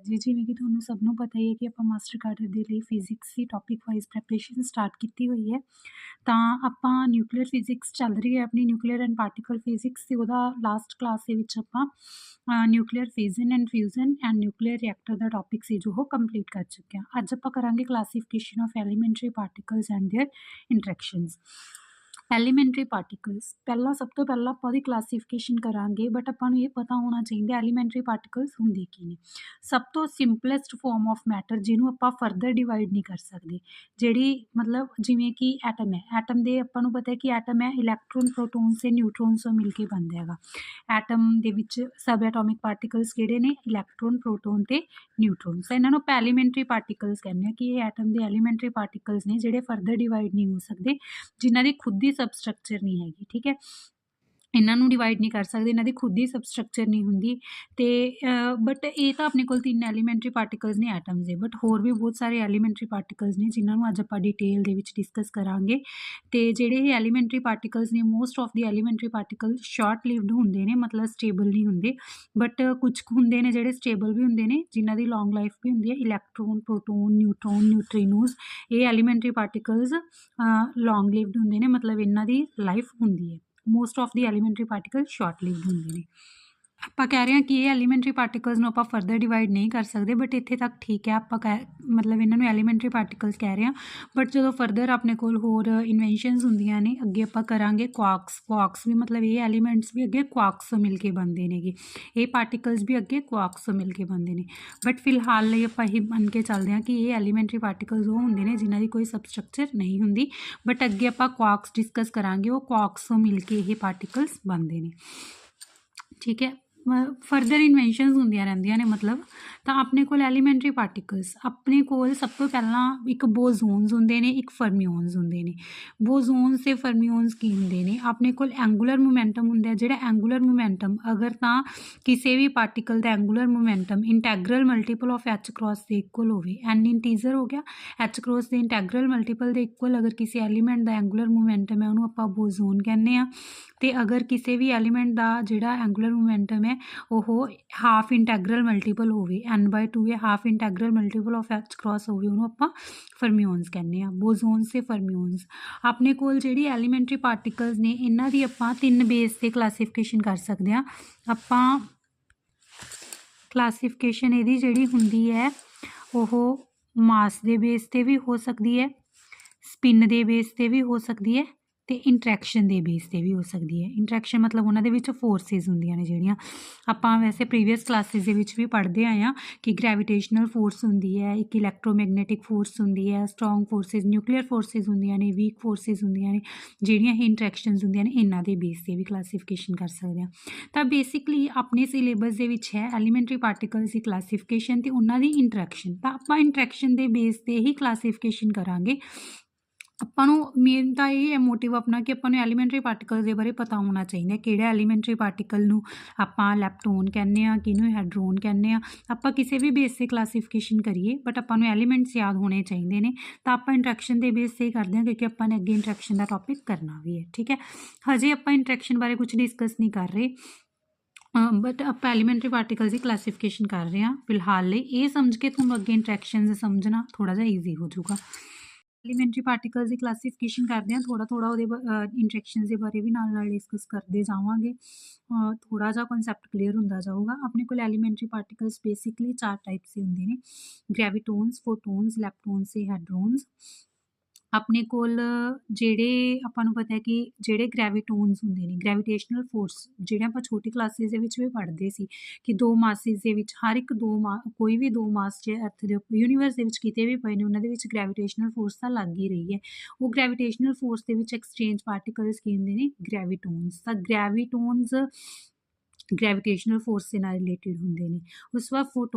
ਜੀ, ਜਿਵੇਂ ਕਿ ਤੁਹਾਨੂੰ ਸਭ ਨੂੰ ਪਤਾ ਹੀ ਹੈ ਕਿ ਆਪਾਂ ਮਾਸਟਰ ਕਾਡਰ ਦੇ ਲਈ ਫਿਜ਼ਿਕਸ ਦੀ ਟੌਪਿਕ ਵਾਈਜ਼ ਪ੍ਰੈਪਰੇਸ਼ਨ ਸਟਾਰਟ ਕੀਤੀ ਹੋਈ ਹੈ। ਤਾਂ ਆਪਾਂ ਨਿਊਕਲੀਅਰ ਫਿਜ਼ਿਕਸ ਚੱਲ ਰਹੀ ਹੈ ਆਪਣੀ, ਨਿਊਕਲੀਅਰ ਐਂਡ ਪਾਰਟੀਕਲ ਫਿਜ਼ਿਕਸ, ਤੇ ਉਹਦਾ ਲਾਸਟ ਕਲਾਸ ਦੇ ਵਿੱਚ ਆਪਾਂ nuclear fission and fusion and nuclear reactor ਦਾ ਟੌਪਿਕ ਸੀ ਜੋ ਉਹ ਕੰਪਲੀਟ ਕਰ ਚੁੱਕੇ ਹਾਂ। ਅੱਜ ਆਪਾਂ ਕਰਾਂਗੇ classification of elementary particles and their interactions. Elementary particles, ਸਭ ਤੋਂ ਪਹਿਲਾਂ ਆਪਾਂ ਉਹਦੀ ਕਲਾਸੀਫਿਕੇਸ਼ਨ ਕਰਾਂਗੇ, ਬਟ ਆਪਾਂ ਨੂੰ ਇਹ ਪਤਾ ਹੋਣਾ ਚਾਹੀਦਾ ਐਲੀਮੈਂਟਰੀ ਪਾਰਟੀਕਲਸ ਹੁੰਦੇ ਕੀ ਨੇ। ਸਭ ਤੋਂ ਸਿੰਪਲੈਸਟ ਫਾਰਮ ਆਫ ਮੈਟਰ ਜਿਹਨੂੰ ਆਪਾਂ ਫਰਦਰ ਡਿਵਾਈਡ ਨਹੀਂ ਕਰ ਸਕਦੇ, ਜਿਹੜੀ ਮਤਲਬ ਜਿਵੇਂ ਕਿ ਐਟਮ ਹੈ, ਐਟਮ ਦੇ ਆਪਾਂ ਨੂੰ ਪਤਾ ਹੈ ਕਿ ਐਟਮ ਹੈ ਇਲੈਕਟ੍ਰੋਨ, ਪ੍ਰੋਟੋਨ ਤੇ ਨਿਊਟਰੋਨਸ ਤੋਂ ਮਿਲ ਕੇ ਬਣਦਾ ਹੈਗਾ। ਐਟਮ ਦੇ ਵਿੱਚ ਸਬ ਐਟੋਮਿਕ ਪਾਰਟੀਕਲਸ ਕਿਹੜੇ ਨੇ? ਇਲੈਕਟ੍ਰੋਨ, ਪ੍ਰੋਟੋਨ ਤੇ ਨਿਊਟਰੋਨਸ। ਇਹਨਾਂ ਨੂੰ ਆਪਾਂ ਐਲੀਮੈਂਟਰੀ ਪਾਰਟੀਕਲਸ ਕਹਿੰਦੇ ਹਾਂ ਕਿ ਇਹ ਐਟਮ ਦੇ ਐਲੀਮੈਂਟਰੀ ਪਾਰਟੀਕਲਸ ਨੇ ਜਿਹੜੇ ਫਰਦਰ ਡਿਵਾਈਡ ਨਹੀਂ ਹੋ ਸਕਦੇ, ਜਿਨ੍ਹਾਂ ਦੀ ਖੁਦ ਦੀ ਸਬਸਟਰਕਚਰ ਨਹੀਂ ਹੈਗੀ। ਠੀਕ ਹੈ, ਇਹਨਾਂ ਨੂੰ ਡਿਵਾਈਡ ਨਹੀਂ ਕਰ ਸਕਦੇ, ਇਹਨਾਂ ਦੀ ਖੁਦ ਦੀ ਸਬਸਟਰਕਚਰ ਨਹੀਂ ਹੁੰਦੀ। ਤੇ ਬਟ ਇਹ ਤਾਂ ਆਪਣੇ ਕੋਲ 3 ਐਲੀਮੈਂਟਰੀ ਪਾਰਟੀਕਲਸ ਨੇ ਐਟਮਸ ਦੇ, ਬਟ ਹੋਰ ਵੀ ਬਹੁਤ ਸਾਰੇ ਐਲੀਮੈਂਟਰੀ ਪਾਰਟੀਕਲਸ ਨੇ ਜਿਨ੍ਹਾਂ ਨੂੰ ਅੱਜ ਆਪਾਂ ਡਿਟੇਲ ਦੇ ਵਿੱਚ ਡਿਸਕਸ ਕਰਾਂਗੇ। ਤੇ ਜਿਹੜੇ ਇਹ ਐਲੀਮੈਂਟਰੀ ਪਾਰਟੀਕਲਸ ਨੇ, most of the elementary particle short lived ਹੁੰਦੇ ਨੇ, ਮਤਲਬ ਸਟੇਬਲ ਨਹੀਂ ਹੁੰਦੇ। ਬਟ ਕੁਝ ਹੁੰਦੇ ਨੇ ਜਿਹੜੇ ਸਟੇਬਲ ਵੀ ਹੁੰਦੇ ਨੇ, ਜਿਨ੍ਹਾਂ ਦੀ ਲੌਂਗ ਲਾਈਫ ਵੀ ਹੁੰਦੀ ਹੈ। ਇਲੈਕਟ੍ਰੋਨ, ਪ੍ਰੋਟੋਨ, ਨਿਊਟਰੋਨ, ਨਿਊਟਰੀਨੋਜ਼, ਇਹ ਐਲੀਮੈਂਟਰੀ ਪਾਰਟੀਕਲਸ ਲੌਂਗ ਲਿਵਡ ਹੁੰਦੇ ਨੇ, ਮਤਲਬ ਇਹਨਾਂ ਦੀ ਲਾਈਫ ਹੁੰਦੀ ਹੈ। Most of the elementary particle short lived ਹੁੰਦੇ ਨੇ। ਆਪਾਂ ਕਹਿ ਰਹੇ ਹਾਂ ਕਿ ਇਹ ਐਲੀਮੈਂਟਰੀ ਪਾਰਟੀਕਲਸ ਨੂੰ ਆਪਾਂ ਫਰਦਰ ਡਿਵਾਈਡ ਨਹੀਂ ਕਰ ਸਕਦੇ, ਬਟ ਇੱਥੇ ਤੱਕ ਠੀਕ ਹੈ। ਆਪਾਂ ਮਤਲਬ ਇਹਨਾਂ ਨੂੰ ਐਲੀਮੈਂਟਰੀ ਪਾਰਟੀਕਲਸ ਕਹਿ ਰਹੇ ਹਾਂ। ਬਟ ਜਦੋਂ ਫਰਦਰ ਆਪਣੇ ਕੋਲ ਹੋਰ ਇਨਵੈਂਸ਼ਨਸ ਹੁੰਦੀਆਂ ਨੇ, ਅੱਗੇ ਆਪਾਂ ਕਰਾਂਗੇ ਕੁਆਰਕਸ ਵੀ, ਮਤਲਬ ਇਹ ਐਲੀਮੈਂਟਸ ਵੀ ਅੱਗੇ ਕੁਆਰਕਸ ਤੋਂ ਮਿਲ ਕੇ ਬਣਦੇ ਨੇਗੇ, ਇਹ ਪਾਰਟੀਕਲਸ ਵੀ ਅੱਗੇ ਕੁਆਰਕਸ ਤੋਂ ਮਿਲ ਕੇ ਬਣਦੇ ਨੇ। ਬਟ ਫਿਲਹਾਲ ਲਈ ਆਪਾਂ ਇਹ ਮੰਨ ਕੇ ਚੱਲਦੇ ਹਾਂ ਕਿ ਇਹ ਐਲੀਮੈਂਟਰੀ ਪਾਰਟੀਕਲਸ ਉਹ ਹੁੰਦੇ ਨੇ ਜਿਨ੍ਹਾਂ ਦੀ ਕੋਈ ਸਬਸਟਰਕਚਰ ਨਹੀਂ ਹੁੰਦੀ। ਬਟ ਅੱਗੇ ਆਪਾਂ ਕੁਆਰਕਸ ਡਿਸਕਸ ਕਰਾਂਗੇ, ਉਹ ਕੁਆਰਕਸ ਤੋਂ ਮਿਲ ਕੇ ਇਹ ਪਾਰਟੀਕਲਸ ਬਣਦੇ ਨੇ। ਠੀਕ ਹੈ, ਫਰਦਰ ਇਨਵੈਂਸ਼ਨਸ ਹੁੰਦੀਆਂ ਰਹਿੰਦੀਆਂ ਨੇ ਮਤਲਬ। ਤਾਂ ਆਪਣੇ ਕੋਲ ਐਲੀਮੈਂਟਰੀ ਪਾਰਟੀਕਲਸ, ਆਪਣੇ ਕੋਲ ਸਭ ਤੋਂ ਪਹਿਲਾਂ ਇੱਕ ਬੋਜ਼ੋਨਸ ਹੁੰਦੇ ਨੇ, ਇੱਕ ਫਰਮਿਓਨਸ ਹੁੰਦੇ ਨੇ। ਬੋਜ਼ੋਨਸ ਤੇ ਫਰਮਿਓਨਸ ਕੀ ਹੁੰਦੇ ਨੇ? ਆਪਣੇ ਕੋਲ ਐਂਗੂਲਰ ਮੋਮੈਂਟਮ ਹੁੰਦਾ, ਜਿਹੜਾ ਐਂਗੂਲਰ ਮੋਮੈਂਟਮ ਅਗਰ ਤਾਂ ਕਿਸੇ ਵੀ ਪਾਰਟੀਕਲ ਦਾ angular momentum integral multiple of H cross ਦੇ ਇਕੁਅਲ ਹੋਵੇ, ਐਨ ਇੰਟੀਜ਼ਰ ਹੋ ਗਿਆ, ਐਚ ਕ੍ਰੋਸ ਦੇ ਇੰਟੈਗਰਲ ਮਲਟੀਪਲ ਦੇ ਇਕੁਅਲ ਅਗਰ ਕਿਸੇ ਐਲੀਮੈਂਟ ਦਾ ਐਂਗੂਲਰ ਮੋਮੈਂਟਮ ਹੈ, ਉਹਨੂੰ ਆਪਾਂ ਬੋਜ਼ੋਨ ਕਹਿੰਦੇ ਹਾਂ। ਤੇ ਅਗਰ ਕਿਸੇ ਵੀ ਐਲੀਮੈਂਟ ਦਾ ਜਿਹੜਾ ਐਂਗੂਲਰ ਮੋਮੈਂਟਮ ਹੈ ਉਹ ਹਾਫ ਇੰਟੈਗਰਲ ਮਲਟੀਪਲ ਹੋਵੇ, n/2 ਹੈ, half integral multiple of H cross ਹੋਵੇ, ਉਹਨੂੰ ਆਪਾਂ ਫਰਮਿਓਨਸ ਕਹਿੰਦੇ ਹਾਂ। ਬੋਜ਼ੋਨਸ ਤੇ ਫਰਮਿਓਨਸ, ਆਪਣੇ ਕੋਲ ਜਿਹੜੀ ਐਲੀਮੈਂਟਰੀ ਪਾਰਟੀਕਲਸ ਨੇ ਇਹਨਾਂ ਦੀ ਆਪਾਂ 3 ਬੇਸ 'ਤੇ ਕਲਾਸੀਫਿਕੇਸ਼ਨ ਕਰ ਸਕਦੇ ਹਾਂ। ਆਪਾਂ ਕਲਾਸੀਫਿਕੇਸ਼ਨ ਇਹਦੀ ਜਿਹੜੀ ਹੁੰਦੀ ਹੈ ਉਹ ਮਾਸ ਦੇ ਬੇਸ 'ਤੇ ਵੀ ਹੋ ਸਕਦੀ ਹੈ, ਸਪਿਨ ਦੇ ਬੇਸ 'ਤੇ ਵੀ ਹੋ ਸਕਦੀ ਹੈ, ਤੇ ਇੰਟਰੈਕਸ਼ਨ ਦੇ ਬੇਸ 'ਤੇ ਵੀ ਹੋ ਸਕਦੀ ਹੈ। ਇੰਟਰੈਕਸ਼ਨ ਮਤਲਬ ਉਹਨਾਂ ਦੇ ਵਿੱਚ ਫੋਰਸਿਸ ਹੁੰਦੀਆਂ ਨੇ ਜਿਹੜੀਆਂ ਆਪਾਂ ਵੈਸੇ ਪ੍ਰੀਵੀਅਸ ਕਲਾਸਿਸ ਦੇ ਵਿੱਚ ਵੀ ਪੜ੍ਹਦੇ ਆਏ ਹਾਂ ਕਿ ਗ੍ਰੈਵੀਟੇਸ਼ਨਲ ਫੋਰਸ ਹੁੰਦੀ ਹੈ, ਇੱਕ ਇਲੈਕਟ੍ਰੋਮੈਗਨੈਟਿਕ ਫੋਰਸ ਹੁੰਦੀ ਹੈ, ਸਟਰੋਂਗ ਫੋਰਸਿਸ, ਨਿਊਕਲੀਅਰ ਫੋਰਸਿਸ ਹੁੰਦੀਆਂ ਨੇ, ਵੀਕ ਫੋਰਸਿਸ ਹੁੰਦੀਆਂ ਨੇ, ਜਿਹੜੀਆਂ ਇਹ ਇੰਟਰੈਕਸ਼ਨਸ ਹੁੰਦੀਆਂ ਨੇ ਇਹਨਾਂ ਦੇ ਬੇਸ 'ਤੇ ਵੀ ਕਲਾਸੀਫਿਕੇਸ਼ਨ ਕਰ ਸਕਦੇ ਹਾਂ। ਤਾਂ ਬੇਸਿਕਲੀ ਆਪਣੇ ਸਿਲੇਬਸ ਦੇ ਵਿੱਚ ਹੈ ਐਲੀਮੈਂਟਰੀ ਪਾਰਟੀਕਲਸ ਦੀ ਕਲਾਸੀਫਿਕੇਸ਼ਨ ਤੇ ਉਹਨਾਂ ਦੀ ਇੰਟਰੈਕਸ਼ਨ। ਤਾਂ ਆਪਾਂ ਇੰਟਰੈਕਸ਼ਨ ਦੇ ਬੇਸ 'ਤੇ ਹੀ ਕਲਾਸੀਫਿਕੇਸ਼ਨ ਕਰਾਂਗੇ। ਆਪਾਂ ਨੂੰ ਮੇਨ ਤਾਂ ਇਹ ਹੈ ਮੋਟਿਵ ਆਪਣਾ ਕਿ ਆਪਾਂ ਨੂੰ ਐਲੀਮੈਂਟਰੀ ਪਾਰਟੀਕਲਸ ਦੇ ਬਾਰੇ ਪਤਾ ਹੋਣਾ ਚਾਹੀਦਾ, ਕਿਹੜਾ ਐਲੀਮੈਂਟਰੀ ਪਾਰਟੀਕਲ ਨੂੰ ਆਪਾਂ ਲੈਪਟੋਨ ਕਹਿੰਦੇ ਹਾਂ, ਕਿਹਨੂੰ ਹੈਡਰੋਨ ਕਹਿੰਦੇ ਹਾਂ। ਆਪਾਂ ਕਿਸੇ ਵੀ ਬੇਸ 'ਤੇ ਕਲਾਸੀਫਿਕੇਸ਼ਨ ਕਰੀਏ, ਬਟ ਆਪਾਂ ਨੂੰ ਐਲੀਮੈਂਟਸ ਯਾਦ ਹੋਣੇ ਚਾਹੀਦੇ ਨੇ। ਤਾਂ ਆਪਾਂ ਇੰਟਰੈਕਸ਼ਨ ਦੇ ਬੇਸ 'ਤੇ ਹੀ ਕਰਦੇ ਹਾਂ ਕਿਉਂਕਿ ਆਪਾਂ ਨੇ ਅੱਗੇ ਇੰਟਰੈਕਸ਼ਨ ਦਾ ਟੌਪਿਕ ਕਰਨਾ ਵੀ ਹੈ। ਠੀਕ ਹੈ, ਹਜੇ ਆਪਾਂ ਇੰਟਰੈਕਸ਼ਨ ਬਾਰੇ ਕੁਝ ਡਿਸਕਸ ਨਹੀਂ ਕਰ ਰਹੇ, ਬਟ ਆਪਾਂ ਐਲੀਮੈਂਟਰੀ ਪਾਰਟੀਕਲਸ ਦੀ ਕਲਾਸੀਫਿਕੇਸ਼ਨ ਕਰ ਰਹੇ ਹਾਂ ਫਿਲਹਾਲ ਲਈ। ਇਹ ਸਮਝ ਕੇ ਤੁਹਾਨੂੰ ਅੱਗੇ ਇੰਟਰੈਕਸ਼ਨਸ ਸਮਝਣਾ ਥੋੜ੍ਹਾ ਜਿਹਾ ਈਜ਼ੀ ਹੋ ਜਾਊਗਾ। ਐਲੀਮੈਂਟਰੀ ਪਾਰਟੀਕਲਸ ਦੀ ਕਲਾਸੀਫਿਕੇਸ਼ਨ ਕਰਦੇ ਹਾਂ, ਥੋੜ੍ਹਾ ਉਹਦੇ ਇੰਟਰੈਕਸ਼ਨਸ ਦੇ ਬਾਰੇ ਵੀ ਨਾਲ ਡਿਸਕਸ ਕਰਦੇ ਜਾਵਾਂਗੇ, ਥੋੜ੍ਹਾ ਜਿਹਾ ਕਨਸੈਪਟ ਕਲੀਅਰ ਹੁੰਦਾ ਜਾਊਗਾ। ਆਪਣੇ ਕੋਲ ਐਲੀਮੈਂਟਰੀ ਪਾਰਟੀਕਲਸ ਬੇਸਿਕਲੀ 4 ਟਾਈਪਸ ਦੇ ਹੁੰਦੇ ਨੇ, ਗ੍ਰੈਵੀਟੋਨਸ, ਫੋਟੋਨਸ, ਲੈਪਟੋਨਸ ਤੇ ਹੈਡਰੋਨਸ। ਆਪਣੇ ਕੋਲ ਜਿਹੜੇ ਆਪਾਂ ਨੂੰ ਪਤਾ ਹੈ ਕਿ ਜਿਹੜੇ ਗ੍ਰੈਵੀਟੋਨਸ ਹੁੰਦੇ ਨੇ, ਗ੍ਰੈਵੀਟੇਸ਼ਨਲ ਫੋਰਸ, ਜਿਹੜੇ ਆਪਾਂ ਛੋਟੀ ਕਲਾਸਿਸ ਦੇ ਵਿੱਚ ਵੀ ਪੜ੍ਹਦੇ ਸੀ ਕਿ 2 ਮਾਸਿਸ ਦੇ ਵਿੱਚ ਹਰ ਇੱਕ ਕੋਈ ਵੀ 2 ਮਾਸ ਜੇ ਅਰਥ ਦੇ ਯੂਨੀਵਰਸ ਦੇ ਵਿੱਚ ਕਿਤੇ ਵੀ ਪਏ ਨੇ, ਉਹਨਾਂ ਦੇ ਵਿੱਚ ਗ੍ਰੈਵੀਟੇਸ਼ਨਲ ਫੋਰਸ ਤਾਂ ਲੱਗ ਹੀ ਰਹੀ ਹੈ। ਉਹ ਗ੍ਰੈਵੀਟੇਸ਼ਨਲ ਫੋਰਸ ਦੇ ਵਿੱਚ ਐਕਸਚੇਂਜ ਪਾਰਟੀਕਲਸ ਕੀ ਹੁੰਦੇ ਨੇ? ਗ੍ਰੈਵੀਟੋਨਸ। ਤਾਂ ਗ੍ਰੈਵੀਟੋਨਸ ਗ੍ਰੈਵੀਟੇਸ਼ਨਲ ਫੋਰਸ ਦੇ ਨਾਲ ਰਿਲੇਟਿਡ ਹੁੰਦੇ ਨੇ। ਉਸ ਤੋਂ ਬਾਅਦ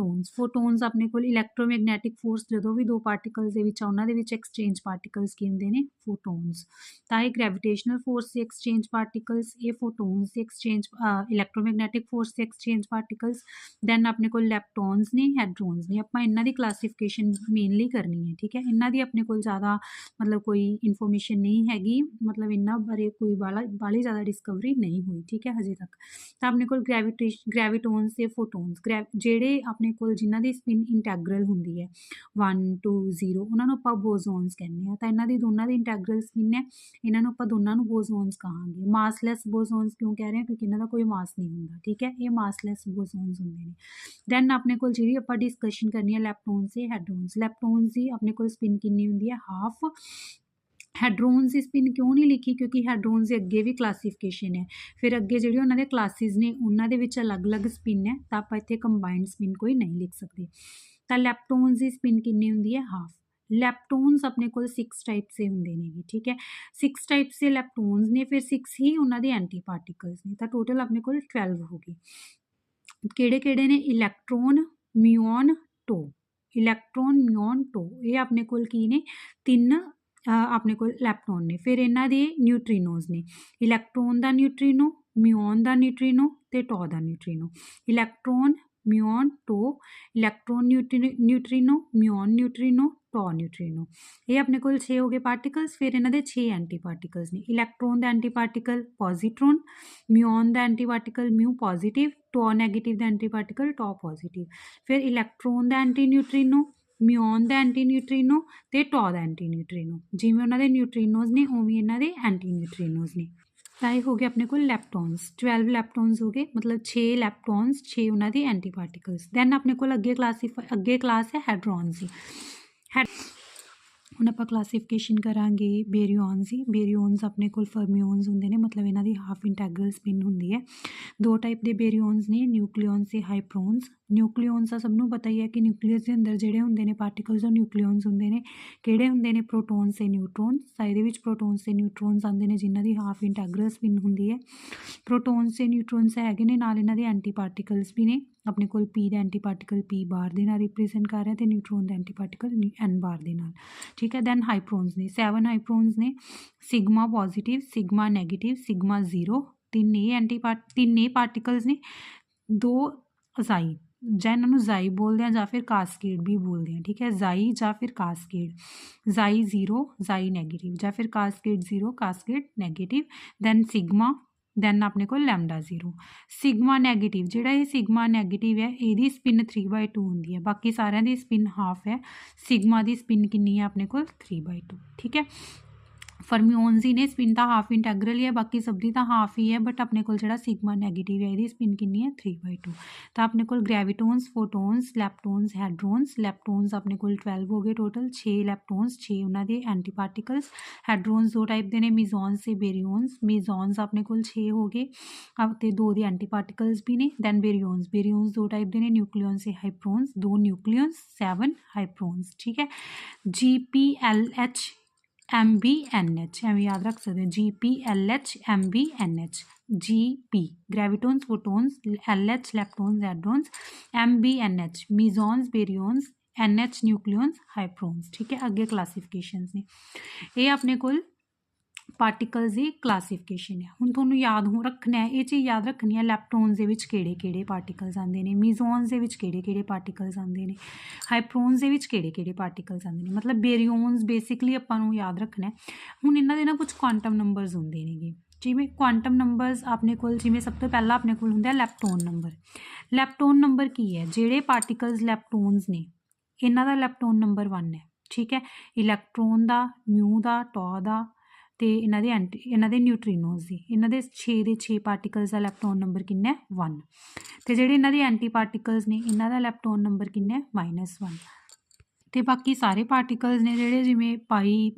ਫੋਟੋਨਸ ਆਪਣੇ ਕੋਲ ਇਲੈਕਟ੍ਰੋਮੈਗਨੈਟਿਕ ਫੋਰਸ, ਜਦੋਂ ਵੀ 2 ਪਾਰਟੀਕਲਸ ਦੇ ਵਿੱਚ ਉਹਨਾਂ ਦੇ ਵਿੱਚ ਐਕਸਚੇਂਜ ਪਾਰਟੀਕਲਸ ਕੀ ਹੁੰਦੇ ਨੇ? ਫੋਟੋਨਸ। ਤਾਂ ਇਹ ਗ੍ਰੈਵੀਟੇਸ਼ਨਲ ਫੋਰਸ ਦੇ ਐਕਸਚੇਂਜ ਪਾਰਟੀਕਲਸ, ਇਹ ਫੋਟੋਨਸ ਦੇ ਐਕਸਚੇਂਜ ਇਲੈਕਟ੍ਰੋਮੈਗਨੈਟਿਕ ਫੋਰਸ ਦੇ ਐਕਸਚੇਂਜ ਪਾਰਟੀਕਲਸ। ਦੈਨ ਆਪਣੇ ਕੋਲ ਲੈਪਟੋਨਸ ਨੇ, ਹੈਡਰੋਨਸ ਨੇ। ਆਪਾਂ ਇਹਨਾਂ ਦੀ ਕਲਾਸੀਫਿਕੇਸ਼ਨ ਮੇਨਲੀ ਕਰਨੀ ਹੈ। ਠੀਕ ਹੈ, ਇਹਨਾਂ ਦੀ ਆਪਣੇ ਕੋਲ ਜ਼ਿਆਦਾ ਮਤਲਬ ਕੋਈ ਇਨਫੋਰਮੇਸ਼ਨ ਨਹੀਂ ਹੈਗੀ, ਮਤਲਬ ਇਹਨਾਂ ਬਾਰੇ ਕੋਈ ਬਾਹਲੀ ਜ਼ਿਆਦਾ ਡਿਸਕਵਰੀ ਨਹੀਂ ਹੋਈ। ਠੀਕ ਹੈ, ਹਜੇ ਤੱਕ। ਤਾਂ ਆਪਣੇ ਕੋਲ ग्रैविटोन्स ते फोटोन्स ਜਿਹੜੇ ਆਪਣੇ ਕੋਲ ਜਿਨ੍ਹਾਂ ਦੀ ਸਪਿਨ ਇੰਟੈਗਰਲ ਹੁੰਦੀ ਹੈ 1 2 0 ਉਹਨਾਂ ਨੂੰ ਆਪਾਂ ਬੋਜ਼ੋਨਸ ਕਹਿੰਦੇ ਆ। ਤਾਂ ਇਹਨਾਂ ਦੀ ਦੋਨਾਂ ਦੀ ਇੰਟੈਗਰਲ ਸਪਿਨ ਹੈ, ਇਹਨਾਂ ਨੂੰ ਆਪਾਂ ਦੋਨਾਂ ਨੂੰ ਬੋਜ਼ੋਨਸ ਕਹਾਂਗੇ। ਮਾਸਲੈਸ ਬੋਜ਼ੋਨਸ ਕਿਉਂ ਕਹਿ ਰਹੇ ਹਾਂ, ਕਿਉਂਕਿ ਇਹਨਾਂ ਦਾ ਕੋਈ ਮਾਸ ਨਹੀਂ ਹੁੰਦਾ, ਠੀਕ ਹੈ, ਇਹ ਮਾਸਲੈਸ ਬੋਜ਼ੋਨਸ ਹੁੰਦੇ ਨੇ। ਦੈਨ ਆਪਣੇ ਕੋਲ ਜਿਹੜੀ ਆਪਾਂ ਡਿਸਕਸ਼ਨ ਕਰਨੀ ਹੈ ਲੈਪਟੋਨਸ ਤੇ ਹੈਡਰੋਨਸ। ਲੈਪਟੋਨਸ ਦੀ ਆਪਣੇ ਕੋਲ ਸਪਿਨ ਕਿੰਨੀ ਹੁੰਦੀ ਹੈ, ਹਾਫ। ਹੈਡਰੋਨਸ ਦੀ ਸਪਿਨ ਕਿਉਂ ਨਹੀਂ ਲਿਖੀ, ਕਿਉਂਕਿ ਹੈਡਰੋਨਸ ਦੇ ਅੱਗੇ ਵੀ ਕਲਾਸੀਫਿਕੇਸ਼ਨ ਹੈ, ਫਿਰ ਅੱਗੇ ਜਿਹੜੇ ਉਹਨਾਂ ਦੇ ਕਲਾਸਿਸ ਨੇ ਉਹਨਾਂ ਦੇ ਵਿੱਚ ਅਲੱਗ-ਅਲੱਗ ਸਪਿਨ ਹੈ, ਤਾਂ ਆਪਾਂ ਇੱਥੇ ਕੰਬਾਈਨਡ ਸਪਿਨ ਕੋਈ ਨਹੀਂ ਲਿਖ ਸਕਦੇ। ਤਾਂ ਲੈਪਟੋਨਸ ਦੀ ਸਪਿਨ ਕਿੰਨੀ ਹੁੰਦੀ ਹੈ, ਹਾਫ। ਲੈਪਟੋਨਸ ਆਪਣੇ ਕੋਲ 6 ਟਾਈਪਸ ਦੇ ਹੁੰਦੇ ਨੇਗੇ, ਠੀਕ ਹੈ, 6 ਟਾਈਪਸ ਦੇ ਲੈਪਟੋਨਸ ਨੇ, ਫਿਰ 6 ਹੀ ਉਹਨਾਂ ਦੇ ਐਂਟੀ ਪਾਰਟੀਕਲਸ ਨੇ, ਤਾਂ ਟੋਟਲ ਆਪਣੇ ਕੋਲ 12 ਹੋ ਗਏ। ਕਿਹੜੇ ਕਿਹੜੇ ਨੇ, electron, muon, tau. Electron, muon, to, ਇਹ ਆਪਣੇ ਕੋਲ ਕੀ ਨੇ, 3 ਆਪਣੇ ਕੋਲ ਲੈਪਟੋਨ ਨੇ। ਫਿਰ ਇਹਨਾਂ ਦੇ ਨਿਊਟਰੀਨੋਜ਼ ਨੇ, ਇਲੈਕਟ੍ਰੋਨ ਦਾ ਨਿਊਟਰੀਨੋ, ਮਿਊਨ ਦਾ ਨਿਊਟਰੀਨੋ ਤੇ ਟੋ ਦਾ neutrino. Electron, muon, tau, electron neutrino, muon neutrino, tau neutrino. ਇਹ ਆਪਣੇ ਕੋਲ 6 ਹੋ ਗਏ ਪਾਰਟੀਕਲਸ। ਫਿਰ ਇਹਨਾਂ ਦੇ 6 ਐਂਟੀ ਪਾਰਟੀਕਲਸ ਨੇ। ਇਲੈਕਟ੍ਰੋਨ ਦਾ ਐਂਟੀ ਪਾਰਟੀਕਲ ਪੋਜ਼ੀਟ੍ਰੋਨ, ਮਿਊਨ ਦਾ anti particle mu positive, tau negative ਦਾ ਐਂਟੀ ਪਾਰਟੀਕਲ ਟੋ ਪੋਜ਼ੀਟਿਵ। ਫਿਰ ਇਲੈਕਟ੍ਰੋਨ ਦਾ ਐਂਟੀ ਨਿਊਟਰੀਨੋ, ਮਿਊਨ ਦਾ ਐਂਟੀ ਨਿਊਟਰੀਨੋ ਤੇ ਟੋ ਦਾ ਐਂਟੀ ਨਿਊਟਰੀਨੋ। ਜਿਵੇਂ ਉਹਨਾਂ ਦੇ ਨਿਊਟਰੀਨੋਜ਼ ਨੇ ਉਵੇਂ ਇਹਨਾਂ ਦੇ ਐਂਟੀ ਨਿਊਟਰੀਨੋਜ਼ ਨੇ। ਤਾਂ ਇਹ ਹੋ ਗਏ ਆਪਣੇ ਕੋਲ ਲੈਪਟੋਨਸ, 12 ਲੈਪਟੋਨਸ ਹੋ ਗਏ, ਮਤਲਬ 6 ਲੈਪਟੋਨਸ, 6 ਉਹਨਾਂ ਦੇ ਐਂਟੀ ਪਾਰਟੀਕਲਸ। ਦੈਨ ਆਪਣੇ ਕੋਲ ਅੱਗੇ ਕਲਾਸ ਹੈ ਹੈਡਰੋਨਸ ਦੀ। ਹੁਣ ਆਪਾਂ ਕਲਾਸੀਫਿਕੇਸ਼ਨ ਕਰਾਂਗੇ ਬੇਰੀਓਨਸ ਦੀ। ਬੇਰੀਓਨਸ ਆਪਣੇ ਕੋਲ ਫਰਮੀਓਨਸ ਹੁੰਦੇ ਨੇ, ਮਤਲਬ ਇਹਨਾਂ ਦੀ ਹਾਫ ਇੰਟੈਗਰਲ ਸਪਿਨ ਹੁੰਦੀ ਹੈ। 2 ਟਾਈਪ ਦੇ ਬੇਰੀਓਨਸ ਨੇ, ਨਿਊਕਲੀਓਨਸ ਤੇ ਹਾਈਪਰੋਨਸ। ਨਿਊਕਲੀਓਨਸ ਦਾ ਸਭ ਨੂੰ ਪਤਾ ਹੀ ਹੈ ਕਿ ਨਿਊਕਲੀਅਸ ਦੇ ਅੰਦਰ ਜਿਹੜੇ ਹੁੰਦੇ ਨੇ ਪਾਰਟੀਕਲਸ ਉਹ ਨਿਊਕਲੀਓਨਸ ਹੁੰਦੇ ਨੇ। ਕਿਹੜੇ ਹੁੰਦੇ ਨੇ, ਪ੍ਰੋਟੋਨਸ ਤੇ ਨਿਊਟਰੋਨਸ। ਤਾਂ ਇਹਦੇ ਵਿੱਚ ਪ੍ਰੋਟੋਨਸ ਤੇ ਨਿਊਟਰੋਨਸ ਆਉਂਦੇ ਨੇ ਜਿਨ੍ਹਾਂ ਦੀ ਹਾਫ ਇੰਟੈਗਰਲ ਸਪਿਨ ਹੁੰਦੀ ਹੈ। ਪ੍ਰੋਟੋਨਸ ਤੇ ਨਿਊਟਰੋਨਸ ਹੈਗੇ ਨੇ, ਨਾਲ ਇਹਨਾਂ ਦੇ ਐਂਟੀ ਪਾਰਟੀਕਲਸ ਵੀ ਨੇ। ਆਪਣੇ ਕੋਲ ਪੀ ਦਾ ਐਂਟੀ ਪਾਰਟੀਕਲ ਪੀ ਬਾਰ ਦੇ ਨਾਲ ਰਿਪਰੈਜ਼ੈਂਟ ਕਰ ਰਿਹਾ, ਅਤੇ ਨਿਊਟਰੋਨ ਦਾ ਐਂਟੀ ਪਾਰਟੀਕਲ ਐਨ ਬਾਰ ਦੇ ਨਾਲ, ਠੀਕ ਹੈ। ਦੈਨ ਹਾਈਪਰੋਨਸ ਨੇ, 7 ਹਾਈਪਰੋਨਸ ਨੇ, sigma positive, sigma negative, sigma 0। 3 particles ਨੇ, 2 ਜ਼ਾਈ, ਜਾਂ ਇਹਨਾਂ ਨੂੰ ਜ਼ਾਈ ਬੋਲਦੇ ਆ ਜਾਂ ਫਿਰ ਕਾਸਕੇਡ ਵੀ ਬੋਲਦੇ ਆ, ਠੀਕ ਹੈ, ਜ਼ਾਈ ਜਾਂ ਫਿਰ ਕਾਸਕੇਡ। ਜ਼ਾਈ 0, ਜ਼ਾਈ ਨੈਗੇਟਿਵ, ਜਾਂ ਫਿਰ cascade 0, cascade negative. Then sigma, then ਆਪਣੇ ਕੋਲ ਲੈਮਡਾ 0। ਸਿਗਮਾ ਨੈਗੇਟਿਵ, ਜਿਹੜਾ ਇਹ ਸਿਗਮਾ ਨੈਗੇਟਿਵ ਹੈ ਇਹਦੀ ਸਪਿਨ 3/2 ਹੁੰਦੀ ਹੈ, ਬਾਕੀ ਸਾਰਿਆਂ ਦੀ ਸਪਿਨ ਹਾਫ ਹੈ। ਸਿਗਮਾ ਦੀ ਸਪਿਨ ਕਿੰਨੀ ਹੈ ਆਪਣੇ ਕੋਲ, 3/2, ਠੀਕ ਹੈ। ਫਰਮੀਓਨਸ ਹੀ ਨੇ, ਸਪਿਨ ਤਾਂ ਹਾਫ ਇੰਟੈਗਰਲ ਹੀ ਹੈ, ਬਾਕੀ ਸਭ ਦੀ ਤਾਂ ਹਾਫ ਹੀ ਹੈ, ਬਟ ਆਪਣੇ ਕੋਲ ਜਿਹੜਾ ਸਿਗਮਾ ਨੈਗੇਟਿਵ ਹੈ ਇਹਦੀ ਸਪਿਨ ਕਿੰਨੀ ਹੈ, 3/2। ਤਾਂ ਆਪਣੇ ਕੋਲ ਗ੍ਰੈਵਿਟੋਨਸ, ਫੋਟੋਨਸ, ਲੈਪਟੋਨਸ, ਹੈਡਰੋਨਸ। ਲੈਪਟੋਨਸ ਆਪਣੇ ਕੋਲ 12 ਹੋ ਗਏ ਟੋਟਲ, 6 ਲੈਪਟੋਨਸ, 6 ਉਹਨਾਂ ਦੇ ਐਂਟੀ ਪਾਰਟੀਕਲਸ। ਹੈਡਰੋਨਸ 2 ਟਾਈਪ ਦੇ ਨੇ, ਮਿਜ਼ੋਨਸ ਤੇ ਬੇਰੀਓਨਸ। ਮਿਜ਼ੋਨਸ ਆਪਣੇ ਕੋਲ 6 ਹੋ ਗਏ ਅਤੇ 2 ਦੇ ਐਂਟੀ ਪਾਰਟੀਕਲਸ ਵੀ ਨੇ। ਦੈਨ ਬੇਰੀਓਨਸ, ਬੇਰੀਓਨਸ 2 ਟਾਈਪ ਦੇ ਨੇ, ਨਿਊਕਲੀਓਨਸ ਤੇ ਹਾਈਪਰੋਨਸ। 2 ਨਿਊਕਲੀਓਨਸ, 7 ਹਾਈਪਰੋਨਸ, ਠੀਕ ਹੈ। GPLH MBNH, ਐਵੇਂ ਯਾਦ ਰੱਖ ਸਕਦੇ ਹੋ, GPLH MBNH। GP gravitons, photons, LH leptons, hadrons, MBNH mesons, baryons, NH nucleons, hyperons, ਠੀਕ ਹੈ। ਅੱਗੇ ਕਲਾਸੀਫਿਕੇਸ਼ਨਸ ਨੇ, ਇਹ ਆਪਣੇ ਕੋਲ ਪਾਰਟੀਕਲਸ ਦੀ ਕਲਾਸੀਫਿਕੇਸ਼ਨ ਹੈ। ਹੁਣ ਤੁਹਾਨੂੰ ਯਾਦ ਰੱਖਣਾ ਹੈ, ਇਹ ਚੀਜ਼ ਯਾਦ ਰੱਖਣੀ ਹੈ, ਲੈਪਟੋਨਸ ਦੇ ਵਿੱਚ ਕਿਹੜੇ ਕਿਹੜੇ ਪਾਰਟੀਕਲਸ ਆਉਂਦੇ ਨੇ, ਮਿਜ਼ੋਨਸ ਦੇ ਵਿੱਚ ਕਿਹੜੇ ਕਿਹੜੇ ਪਾਰਟੀਕਲਸ ਆਉਂਦੇ ਨੇ, ਹਾਈਪਰੋਨਸ ਦੇ ਵਿੱਚ ਕਿਹੜੇ ਕਿਹੜੇ ਪਾਰਟੀਕਲਸ ਆਉਂਦੇ ਨੇ। ਮਤਲਬ ਬੇਰੀਓਨਸ ਬੇਸਿਕਲੀ ਆਪਾਂ ਨੂੰ ਯਾਦ ਰੱਖਣਾ। ਹੁਣ ਇਹਨਾਂ ਦੇ ਨਾ ਕੁਝ ਕੁਆਂਟਮ ਨੰਬਰਸ ਹੁੰਦੇ ਨੇਗੇ, ਜਿਵੇਂ ਕੁਆਂਟਮ ਨੰਬਰਸ ਆਪਣੇ ਕੋਲ, ਜਿਵੇਂ ਸਭ ਤੋਂ ਪਹਿਲਾਂ ਆਪਣੇ ਕੋਲ ਹੁੰਦਾ ਲੈਪਟੋਨ ਨੰਬਰ। ਲੈਪਟੋਨ ਨੰਬਰ ਕੀ ਹੈ, ਜਿਹੜੇ ਪਾਰਟੀਕਲਸ ਲੈਪਟੋਨਸ ਨੇ ਇਹਨਾਂ ਦਾ ਲੈਪਟੋਨ ਨੰਬਰ 1 ਹੈ, ਠੀਕ ਹੈ। ਇਲੈਕਟ੍ਰੋਨ ਦਾ, ਮਿਊ ਦਾ, ਟੋ ਦਾ ਅਤੇ ਇਹਨਾਂ ਦੇ ਨਿਊਟਰੀਨੋਜ਼ ਦੀ, ਇਹਨਾਂ ਦੇ 6 ਦੇ 6 ਪਾਰਟੀਕਲਸ ਦਾ ਲੈਪਟੋਨ ਨੰਬਰ ਕਿੰਨਾ, 1। ਅਤੇ ਜਿਹੜੇ ਇਹਨਾਂ ਦੇ ਐਂਟੀ ਪਾਰਟੀਕਲਸ ਨੇ ਇਹਨਾਂ ਦਾ ਲੈਪਟੋਨ ਨੰਬਰ ਕਿੰਨਾ, -1। ਅਤੇ ਬਾਕੀ ਸਾਰੇ ਪਾਰਟੀਕਲਸ ਨੇ ਜਿਹੜੇ, ਜਿਵੇਂ ਪਾਈ,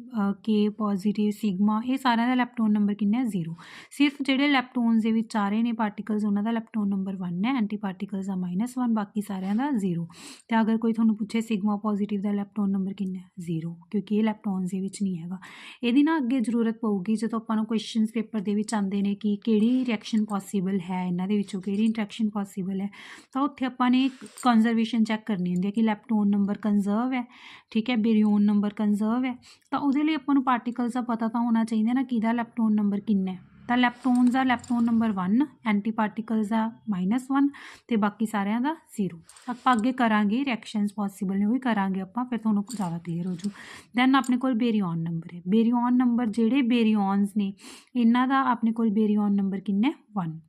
ਕੇ ਪੋਜ਼ੀਟਿਵ, ਸਿਗਮਾ, ਇਹ ਸਾਰਿਆਂ ਦਾ ਲੈਪਟੋਨ ਨੰਬਰ ਕਿੰਨਾ, 0। ਸਿਰਫ ਜਿਹੜੇ ਲੈਪਟੋਨਸ ਦੇ ਵਿੱਚ ਆ ਰਹੇ ਨੇ ਪਾਰਟੀਕਲਸ ਉਹਨਾਂ ਦਾ ਲੈਪਟੋਨ ਨੰਬਰ 1 ਹੈ, ਐਂਟੀ ਪਾਰਟੀਕਲਸ ਦਾ -1, ਬਾਕੀ ਸਾਰਿਆਂ ਦਾ 0। ਅਤੇ ਅਗਰ ਕੋਈ ਤੁਹਾਨੂੰ ਪੁੱਛੇ ਸਿਗਮਾ ਪੋਜ਼ੀਟਿਵ ਦਾ ਲੈਪਟੋਨ ਨੰਬਰ ਕਿੰਨਾ, 0, ਕਿਉਂਕਿ ਇਹ ਲੈਪਟੋਨਸ ਦੇ ਵਿੱਚ ਨਹੀਂ ਹੈਗਾ। ਇਹਦੀ ਨਾ ਅੱਗੇ ਜ਼ਰੂਰਤ ਪਊਗੀ ਜਦੋਂ ਆਪਾਂ ਨੂੰ ਕੁਐਸਚਨਸ ਪੇਪਰ ਦੇ ਵਿੱਚ ਆਉਂਦੇ ਨੇ ਕਿ ਕਿਹੜੀ ਰਿਐਕਸ਼ਨ ਪੋਸੀਬਲ ਹੈ, ਇਹਨਾਂ ਦੇ ਵਿੱਚੋਂ ਕਿਹੜੀ ਇੰਟਰੈਕਸ਼ਨ ਪੋਸੀਬਲ ਹੈ, ਤਾਂ ਉੱਥੇ ਆਪਾਂ ਨੇ ਕੰਜ਼ਰਵੇਸ਼ਨ ਚੈੱਕ ਕਰਨੀ ਹੁੰਦੀ ਹੈ ਕਿ ਲੈਪਟੋਨ ਨੰਬਰ ਕੰਜ਼ਰਵ ਹੈ, ਠੀਕ ਹੈ, ਬੇਰੀਓਨ ਨੰਬਰ ਕੰਜ਼ਰਵ ਹੈ। ਤਾਂ ਉਹਦੇ ਲਈ ਆਪਾਂ ਨੂੰ ਪਾਰਟੀਕਲਸ ਦਾ ਪਤਾ ਤਾਂ ਹੋਣਾ ਚਾਹੀਦਾ ਨਾ, ਕਿਹਦਾ ਲੈਪਟੋਨ ਨੰਬਰ ਕਿੰਨਾ ਹੈ। ਤਾਂ ਲੈਪਟੋਨਸ ਦਾ ਲੈਪਟੋਨ ਨੰਬਰ 1, ਐਂਟੀ ਪਾਰਟੀਕਲਸ ਦਾ -1 ਅਤੇ ਬਾਕੀ ਸਾਰਿਆਂ ਦਾ 0। ਆਪਾਂ ਅੱਗੇ ਕਰਾਂਗੇ ਰਿਐਕਸ਼ਨਸ ਪੋਸੀਬਲ ਨੇ ਉਹ ਵੀ ਕਰਾਂਗੇ ਆਪਾਂ, ਫਿਰ ਤੁਹਾਨੂੰ ਜ਼ਿਆਦਾ ਕਲੀਅਰ ਹੋ ਜੂ। ਦੈਨ ਆਪਣੇ ਕੋਲ ਬੇਰੀਓਨ ਨੰਬਰ ਹੈ। ਬੇਰੀਓਨ ਨੰਬਰ, ਜਿਹੜੇ ਬੇਰੀਓਨਸ ਨੇ ਇਹਨਾਂ ਦਾ ਆਪਣੇ ਕੋਲ ਬੇਰੀਓਨ ਨੰਬਰ ਕਿੰਨਾ, 1।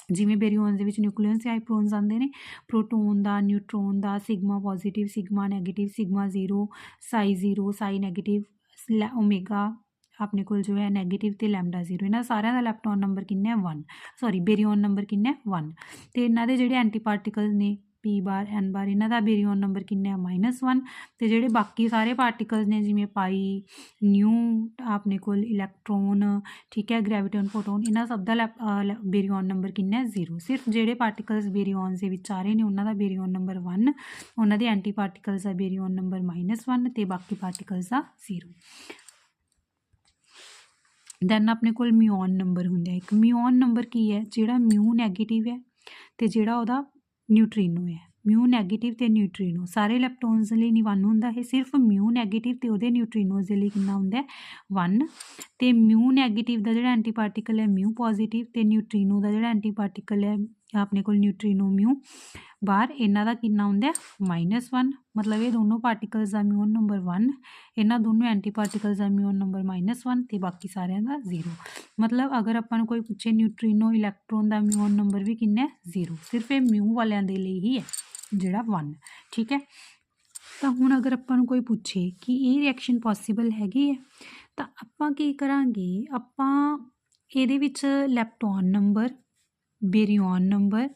जिमें बेरियॉन्स ਦੇ ਵਿੱਚ ਨਿਊਕਲੀਅਨ ਤੇ ਹਾਈਪਰੋਨਸ ਆਉਂਦੇ ਨੇ, ਪ੍ਰੋਟੋਨ ਦਾ, ਨਿਊਟਰੋਨ ਦਾ, sigma positive, sigma negative, sigma zero, xi negative, omega ਆਪਣੇ ਕੋਲ ਜੋ ਹੈ ਨੈਗੇਟਿਵ ਤੇ ਲੈਮਡਾ ਜ਼ੀਰੋ। ਇਹਨਾਂ ਸਾਰਿਆਂ ਦਾ ਇਲੈਕਟ੍ਰੋਨ ਨੰਬਰ ਕਿੰਨਾ ਹੈ 1, ਸੌਰੀ ਬੇਰੀਓਨ ਨੰਬਰ ਕਿੰਨਾ ਹੈ 1। ਤੇ ਇਹਨਾਂ ਦੇ ਜਿਹੜੇ ਐਂਟੀ ਪਾਰਟੀਕਲ ਨੇ P ਬਾਰ N ਬਾਰ, ਇਹਨਾਂ ਦਾ ਬੇਰੀਓਨ ਨੰਬਰ ਕਿੰਨਾ ਹੈ -1। ਤੇ ਜਿਹੜੇ ਬਾਕੀ ਸਾਰੇ ਪਾਰਟੀਕਲਸ ਨੇ ਜਿਵੇਂ ਪਾਈ, ਨਿਊ, ਆਪਣੇ ਕੋਲ ਇਲੈਕਟ੍ਰੋਨ, ਠੀਕ ਹੈ, ਗ੍ਰੈਵਿਟਨ, ਫੋਟੋਨ, ਇਹਨਾਂ ਸਭ ਦਾ ਬੇਰੀਓਨ ਨੰਬਰ ਕਿੰਨਾ ਹੈ 0। ਸਿਰਫ ਜਿਹੜੇ ਪਾਰਟੀਕਲਸ ਬੇਰੀਓਨਸ ਦੇ ਵਿੱਚ ਆ ਰਹੇ ਨੇ ਉਹਨਾਂ ਦਾ ਬੇਰੀਓਨ ਨੰਬਰ 1, ਉਹਨਾਂ ਦੇ ਐਂਟੀ ਪਾਰਟੀਕਲਸ ਦਾ ਬੇਰੀਓਨ ਨੰਬਰ -1 ਤੇ ਬਾਕੀ ਪਾਰਟੀਕਲਸ ਦਾ 0। ਦੈਨ ਆਪਣੇ ਕੋਲ ਮਿਓਨ ਨੰਬਰ ਹੁੰਦਾ ਇੱਕ। ਮਿਓਨ ਨੰਬਰ ਕੀ ਹੈ? ਜਿਹੜਾ ਮਿਊ ਨੈਗੇਟਿਵ ਹੈ ਤੇ ਜਿਹੜਾ ਉਹਦਾ ਨਿਊਟਰੀਨੋ ਹੈ। ਮਿਊ ਨੈਗੇਟਿਵ ਤੇ ਨਿਊਟਰੀਨੋ ਸਾਰੇ ਇਲੈਕਟ੍ਰੋਨਸ ਲਈ ਨਹੀਂ 1 ਹੁੰਦਾ, ਇਹ ਸਿਰਫ ਮਿਊ ਨੈਗੇਟਿਵ ਤੇ ਉਹਦੇ ਨਿਊਟਰੀਨੋਸ ਦੇ ਲਈ ਕਿੰਨਾ ਹੁੰਦਾ 1। ਤੇ ਮਿਊ ਨੈਗੇਟਿਵ ਦਾ ਜਿਹੜਾ ਐਂਟੀ ਪਾਰਟੀਕਲ ਹੈ ਮਿਊ ਪੋਜ਼ਿਟਿਵ, ਤੇ ਨਿਊਟਰੀਨੋ ਦਾ ਜਿਹੜਾ ਐਂਟੀ ਪਾਰਟੀਕਲ ਹੈ ਆਪਣੇ ਕੋਲ ਨਿਊਟਰੀਨੋ ਮਿਊ ਬਾਹਰ, ਇਹਨਾਂ ਦਾ ਕਿੰਨਾ ਹੁੰਦਾ -1। ਮਤਲਬ ਇਹ ਦੋਨੋਂ ਪਾਰਟੀਕਲਸ ਦਾ ਮਿਊਨ ਨੰਬਰ 1, ਇਹਨਾਂ ਦੋਨੋਂ ਐਂਟੀ ਪਾਰਟੀਕਲਸ ਦਾ ਮਿਊਨ ਨੰਬਰ -1 ਤੇ ਬਾਕੀ ਸਾਰਿਆਂ ਦਾ 0। ਮਤਲਬ ਅਗਰ ਆਪਾਂ ਨੂੰ ਕੋਈ ਪੁੱਛੇ ਨਿਊਟਰੀਨੋ ਇਲੈਕਟ੍ਰੋਨ ਦਾ ਮਿਊਨ ਨੰਬਰ ਵੀ ਕਿੰਨਾ ਹੈ 0, ਸਿਰਫ ਇਹ ਮਿਊ ਵਾਲਿਆਂ ਦੇ ਲਈ ਹੀ ਹੈ ਜਿਹੜਾ 1, ਠੀਕ ਹੈ। ਤਾਂ ਹੁਣ ਅਗਰ ਆਪਾਂ ਨੂੰ ਕੋਈ ਪੁੱਛੇ ਕਿ ਇਹ ਰਿਐਕਸ਼ਨ ਪੋਸੀਬਲ ਹੈਗੀ ਹੈ ਤਾਂ ਆਪਾਂ ਕੀ ਕਰਾਂਗੇ, ਆਪਾਂ ਇਹਦੇ ਵਿੱਚ ਲੈਪਟੋਨ ਨੰਬਰ, ਬੇਰੀਓਨ ਨੰਬਰ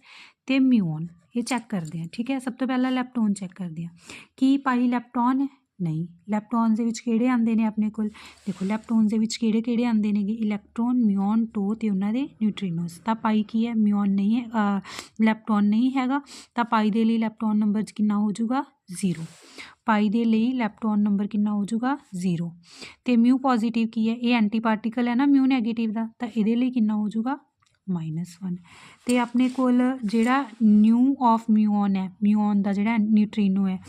ਤੇ ਮਿਊਨ ਇਹ ਚੈੱਕ ਕਰਦੇ ਹਾਂ, ਠੀਕ ਹੈ। ਸਭ ਤੋਂ ਪਹਿਲਾਂ ਲੈਪਟੋਨ ਚੈੱਕ ਕਰਦੇ ਹਾਂ, ਕੀ ਪਾਈ ਲੈਪਟੋਨ ਹੈ? ਨਹੀਂ। ਲੈਪਟੋਨਸ ਦੇ ਵਿੱਚ ਕਿਹੜੇ ਆਉਂਦੇ ਨੇ ਆਪਣੇ ਕੋਲ? ਦੇਖੋ ਲੈਪਟੋਨਸ ਦੇ ਵਿੱਚ ਕਿਹੜੇ ਕਿਹੜੇ ਆਉਂਦੇ ਨੇਗੇ? ਇਲੈਕਟ੍ਰੋਨ, ਮਿਓਨ, ਟੋ ਤੇ ਉਹਨਾਂ ਦੇ ਨਿਊਟਰੀਨੋਸ। ਤਾਂ ਪਾਈ ਕੀ ਹੈ? ਮਿਓਨ ਨਹੀਂ ਹੈ, ਲੈਪਟੋਨ ਨਹੀਂ ਹੈਗਾ, ਤਾਂ ਪਾਈ ਦੇ ਲਈ ਲੈਪਟੋਨ ਨੰਬਰ ਕਿੰਨਾ ਹੋ ਜਾਊਗਾ 0। ਪਾਈ ਦੇ ਲਈ ਲੈਪਟੋਨ ਨੰਬਰ ਕਿੰਨਾ ਹੋ ਜਾਊਗਾ 0। ਤੇ ਮਿਊ ਪੋਜ਼ਿਟਿਵ ਕੀ ਹੈ? ਇਹ ਐਂਟੀ ਪਾਰਟੀਕਲ ਹੈ ਨਾ ਮਿਊ ਨੈਗੇਟਿਵ ਦਾ, ਤਾਂ ਇਹਦੇ ਲਈ ਕਿੰਨਾ ਹੋ ਜਾਊਗਾ -1। ਤੇ ਆਪਣੇ ਕੋਲ ਜਿਹੜਾ ਨਿਊ ਆਫ ਮਿਊਨ ਹੈ, ਮਿਊਨ ਦਾ ਜਿਹੜਾ ਨਿਊਟਰੀਨੋ ਹੈ,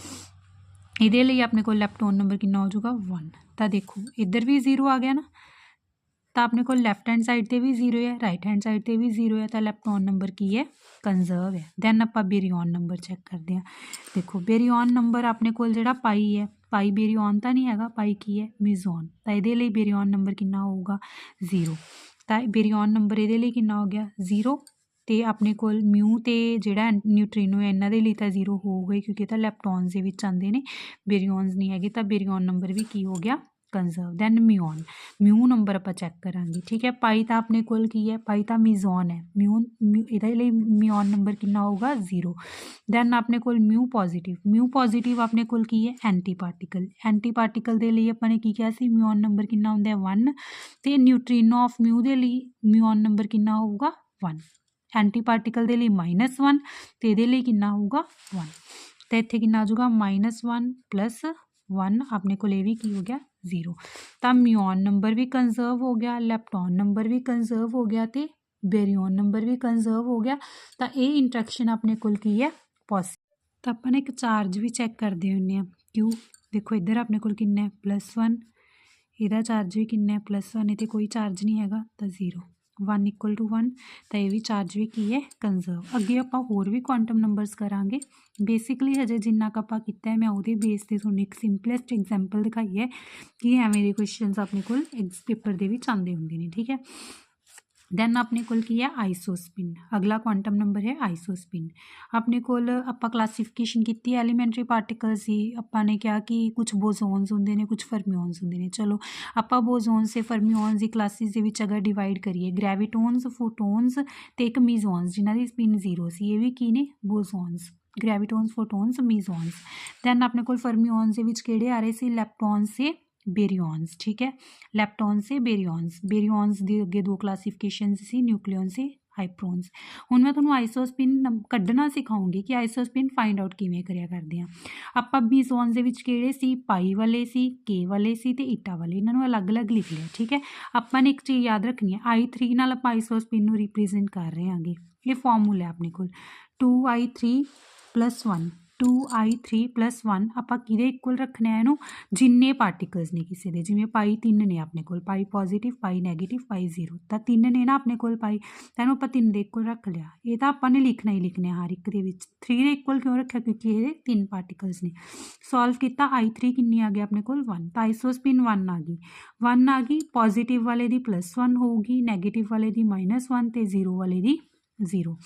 ਇਹਦੇ ਲਈ ਆਪਣੇ ਕੋਲ ਲੈਪਟੋਨ ਨੰਬਰ ਕਿੰਨਾ ਹੋ ਜਾਊਗਾ 1। ਤਾਂ ਦੇਖੋ ਇੱਧਰ ਵੀ 0 ਆ ਗਿਆ ਨਾ, ਤਾਂ ਆਪਣੇ ਕੋਲ ਲੈਫਟ ਹੈਂਡ ਸਾਈਡ 'ਤੇ ਵੀ 0 ਹੈ, ਰਾਈਟ ਹੈਂਡ ਸਾਈਡ 'ਤੇ ਵੀ 0 ਹੈ, ਤਾਂ ਲੈਪਟੋਨ ਨੰਬਰ ਕੀ ਹੈ? ਕੰਜ਼ਰਵ ਹੈ। ਦੈਨ ਆਪਾਂ ਬੇਰੀਓਨ ਨੰਬਰ ਚੈੱਕ ਕਰਦੇ ਹਾਂ। ਦੇਖੋ ਬੇਰੀਓਨ ਨੰਬਰ ਆਪਣੇ ਕੋਲ ਜਿਹੜਾ ਪਾਈ ਹੈ, ਪਾਈ ਬੇਰੀਓਨ ਤਾਂ ਨਹੀਂ ਹੈਗਾ, ਪਾਈ ਕੀ ਹੈ? ਮਿਜ਼ੋਨ, ਤਾਂ ਇਹਦੇ ਲਈ ਬੇਰੀਓਨ ਨੰਬਰ ਕਿੰਨਾ ਹੋਊਗਾ 0। ਤਾਂ ਬੇਰੀਓਨ ਨੰਬਰ ਇਹਦੇ ਲਈ ਕਿੰਨਾ ਹੋ ਗਿਆ 0। ਤੇ ਆਪਣੇ ਕੋਲ ਮਿਊ ਤੇ ਜਿਹੜਾ ਨਿਊਟਰੀਨੋ ਹੈ ਇਹਨਾਂ ਦੇ ਲਈ ਤਾਂ 0 ਹੋਊਗਾ ਹੀ, ਕਿਉਂਕਿ ਇਹ ਤਾਂ ਲੈਪਟੋਨਸ ਦੇ ਵਿੱਚ ਆਉਂਦੇ ਨੇ, ਬੇਰੀਓਨਸ ਨਹੀਂ ਹੈਗੇ, ਤਾਂ ਬੇਰੀਓਨ ਨੰਬਰ ਵੀ ਕੀ ਹੋ ਗਿਆ ਕੰਜ਼ਰਵ। ਦੈਨ ਮਿਊਨ, ਮਿਊ ਨੰਬਰ ਆਪਾਂ ਚੈੱਕ ਕਰਾਂਗੇ, ਠੀਕ ਹੈ। ਪਾਈ ਤਾਂ ਆਪਣੇ ਕੋਲ ਕੀ ਹੈ? ਪਾਈ ਤਾਂ ਮਿਜ਼ੋਨ ਹੈ, ਇਹਦੇ ਲਈ ਮਿਊਨ ਨੰਬਰ ਕਿੰਨਾ ਹੋਊਗਾ 0। ਦੈਨ ਆਪਣੇ ਕੋਲ ਮਿਊ ਪੋਜ਼ਿਟਿਵ, ਮਿਊ ਪੋਜ਼ਿਟਿਵ ਆਪਣੇ ਕੋਲ ਕੀ ਹੈ? ਐਂਟੀ ਪਾਰਟੀਕਲ, ਐਂਟੀ ਪਾਰਟੀਕਲ ਦੇ ਲਈ ਆਪਾਂ ਨੇ ਕੀ ਕਿਹਾ ਸੀ? ਮਿਊਨ ਨੰਬਰ ਕਿੰਨਾ ਹੁੰਦਾ 1। ਤੇ ਨਿਊਟਰੀਨੋ ਆਫ ਮਿਊ ਦੇ ਲਈ ਮਿਊਨ ਨੰਬਰ ਕਿੰਨਾ ਹੋਊਗਾ 1। ਐਂਟੀ ਪਾਰਟੀਕਲ ਦੇ ਲਈ -1 ਤੇ ਇਹਦੇ ਲਈ ਕਿੰਨਾ ਹੋਊਗਾ 1। ਤੇ ਇੱਥੇ ਕਿੰਨਾ ਆ ਜਾਊਗਾ -1 + 1, ਆਪਣੇ ਕੋਲ ਇਹ ਵੀ ਕੀ ਹੋ ਗਿਆ 0। ਤਾਂ ਮਿਓਨ ਨੰਬਰ ਵੀ ਕੰਜ਼ਰਵ ਹੋ ਗਿਆ, ਲੈਪਟੋਨ ਨੰਬਰ ਵੀ ਕੰਜ਼ਰਵ ਹੋ ਗਿਆ ਤੇ ਬੇਰੀਓਨ ਨੰਬਰ ਵੀ ਕੰਜ਼ਰਵ ਹੋ ਗਿਆ। ਤਾਂ ਇਹ ਇੰਟਰੈਕਸ਼ਨ ਆਪਣੇ ਕੋਲ ਕੀ ਹੈ? ਪੋਸੀਬਲ। ਤਾਂ ਆਪਾਂ ਨੇ ਇੱਕ ਚਾਰਜ ਵੀ ਚੈੱਕ ਕਰਦੇ ਹੁੰਦੇ ਹਾਂ, ਕਿਉਂ? ਦੇਖੋ ਇੱਧਰ ਆਪਣੇ ਕੋਲ ਕਿੰਨਾ ਹੈ +1, ਇਹਦਾ ਚਾਰਜ ਵੀ ਕਿੰਨਾ ਹੈ +1, ਇਹ 'ਤੇ ਕੋਈ ਚਾਰਜ ਨਹੀਂ ਹੈਗਾ ਤਾਂ 0, 1 = 1, ਤਾਂ ਇਹ ਵੀ ਚਾਰਜ ਵੀ ਕੀ ਹੈ? ਕੰਜ਼ਰਵ। ਅੱਗੇ ਆਪਾਂ ਹੋਰ ਵੀ ਕੁਆਂਟਮ ਨੰਬਰਸ ਕਰਾਂਗੇ। ਬੇਸਿਕਲੀ ਹਜੇ ਜਿੰਨਾ ਕੁ ਆਪਾਂ ਕੀਤਾ ਹੈ ਮੈਂ ਉਹਦੇ ਬੇਸ 'ਤੇ ਤੁਹਾਨੂੰ ਇੱਕ ਸਿੰਪਲੈਸਟ ਐਗਜ਼ਾਮਪਲ ਦਿਖਾਈ ਹੈ ਕਿ ਐਵੇਂ ਦੇ ਕੁਐਸਚਨਸ ਆਪਣੇ ਕੋਲ ਪੇਪਰ ਦੇ ਵਿੱਚ ਆਉਂਦੇ ਹੁੰਦੇ ਨੇ, ਠੀਕ ਹੈ। ਦੈਨ ਆਪਣੇ ਕੋਲ ਕੀ ਹੈ? ਆਈਸੋਸਪਿਨ। ਅਗਲਾ ਕੁਆਂਟਮ ਨੰਬਰ ਹੈ ਆਈਸੋਸਪਿਨ। ਆਪਣੇ ਕੋਲ ਆਪਾਂ ਕਲਾਸੀਫਿਕੇਸ਼ਨ ਕੀਤੀ ਐਲੀਮੈਂਟਰੀ ਪਾਰਟੀਕਲਸ ਦੀ, ਆਪਾਂ ਨੇ ਕਿਹਾ ਕਿ ਕੁਝ ਬੋਜ਼ੋਨਸ ਹੁੰਦੇ ਨੇ, ਕੁਝ ਫਰਮਿਓਨਸ ਹੁੰਦੇ ਨੇ। ਚਲੋ ਆਪਾਂ ਬੋਜ਼ੋਨਸ ਤੇ ਫਰਮਿਓਨਸ ਦੀ ਕਲਾਸਿਸ ਦੇ ਵਿੱਚ ਅਗਰ ਡਿਵਾਈਡ ਕਰੀਏ, ਗ੍ਰੈਵਿਟੋਨਸ, ਫੋਟੋਨਸ ਤੇ ਇੱਕ ਮੀਜ਼ੋਨਸ ਜਿਨ੍ਹਾਂ ਦੀ ਸਪਿਨ 0 ਸੀ, ਇਹ ਵੀ ਕੀ ਨੇ? ਬੋਜ਼ੋਨਸ। ਗ੍ਰੈਵਿਟੋਨਸ, ਫੋਟੋਨਸ, ਮੀਜ਼ੋਨਸ। ਦੈਨ ਆਪਣੇ ਕੋਲ ਫਰਮਿਓਨਸ ਦੇ ਵਿੱਚ ਕਿਹੜੇ ਆ ਰਹੇ ਸੀ? ਲੈਪਟੋਨਸ ਤੇ ਬੇਰੀਓਨਸ, ਠੀਕ ਹੈ। ਲੈਪਟੋਨਸ ਤੇ ਬੇਰੀਓਨਸ। ਬੇਰੀਓਨਸ ਦੀ ਅੱਗੇ 2 ਕਲਾਸੀਫਿਕੇਸ਼ਨ ਸੀ, ਨਿਊਕਲੀਅਨਸ ਤੇ ਹਾਈਪਰੋਨਸ। ਹੁਣ ਮੈਂ ਤੁਹਾਨੂੰ ਆਈਸੋਸਪਿਨ ਕੱਢਣਾ ਸਿਖਾਉਂਗੀ ਕਿ ਆਈਸੋਸਪਿਨ ਫਾਈਂਡ ਆਊਟ ਕਿਵੇਂ ਕਰਿਆ ਕਰਦੇ ਹਾਂ। ਆਪਾਂ ਮੀਜ਼ੋਨਸ ਦੇ ਵਿੱਚ ਕਿਹੜੇ ਸੀ? ਪਾਈ ਵਾਲੇ ਸੀ, ਕੇ ਵਾਲੇ ਸੀ ਤੇ ਈਟਾ ਵਾਲੇ, ਇਹਨਾਂ ਨੂੰ ਅਲੱਗ-ਅਲੱਗ ਲਿਖ ਲਿਆ, ਠੀਕ ਹੈ। ਆਪਾਂ ਨੇ ਇੱਕ ਚੀਜ਼ ਯਾਦ ਰੱਖਣੀ ਹੈ, I3 ਨਾਲ ਆਪਾਂ ਆਈਸੋਸਪਿਨ ਨੂੰ ਰਿਪਰੈਜ਼ੈਂਟ ਕਰ ਰਹੇ ਹਾਂਗੇ। ਇਹ ਫਾਰਮੂਲਾ ਆਪਣੇ ਕੋਲ 2I3 + 1, 2I3 + 1 ਆਪਾਂ ਕਿਹਦੇ ਇਕੁਅਲ ਰੱਖਣਾ ਹੈ ਇਹਨੂੰ? ਜਿੰਨੇ ਪਾਰਟੀਕਲਸ ਨੇ ਕਿਸੇ ਦੇ, ਜਿਵੇਂ ਪਾਈ 3 ਨੇ ਆਪਣੇ ਕੋਲ, ਪਾਈ ਪੋਜ਼ਿਟਿਵ, ਪਾਈ ਨੈਗੇਟਿਵ, ਪਾਈ 0, ਤਾਂ 3 ਨੇ ਨਾ ਆਪਣੇ ਕੋਲ ਪਾਈ, ਤਾਂ ਇਹਨੂੰ ਆਪਾਂ 3 ਦੇ ਇਕੁਅਲ ਰੱਖ ਲਿਆ। ਇਹ ਤਾਂ ਆਪਾਂ ਨੇ ਲਿਖਣਾ ਹੀ ਲਿਖਣਾ ਹਰ ਇੱਕ ਦੇ ਵਿੱਚ। 3 ਦੇ ਇਕੁਅਲ ਕਿਉਂ ਰੱਖਿਆ? ਕਿਉਂਕਿ ਇਹਦੇ 3 ਪਾਰਟੀਕਲਸ ਨੇ। ਸੋਲਵ ਕੀਤਾ, I3 ਕਿੰਨੀ ਆ ਗਈ ਆਪਣੇ ਕੋਲ? 1, ਤਾਂ ਆਈਸੋਸਪਿਨ 1 ਆ ਗਈ। 1 ਆ ਗਈ, ਪੋਜ਼ਿਟਿਵ ਵਾਲੇ ਦੀ +1 ਹੋਊਗੀ, ਨੈਗੇਟਿਵ ਵਾਲੇ ਦੀ -1 ਤੇ 0 ਵਾਲੇ ਦੀ 0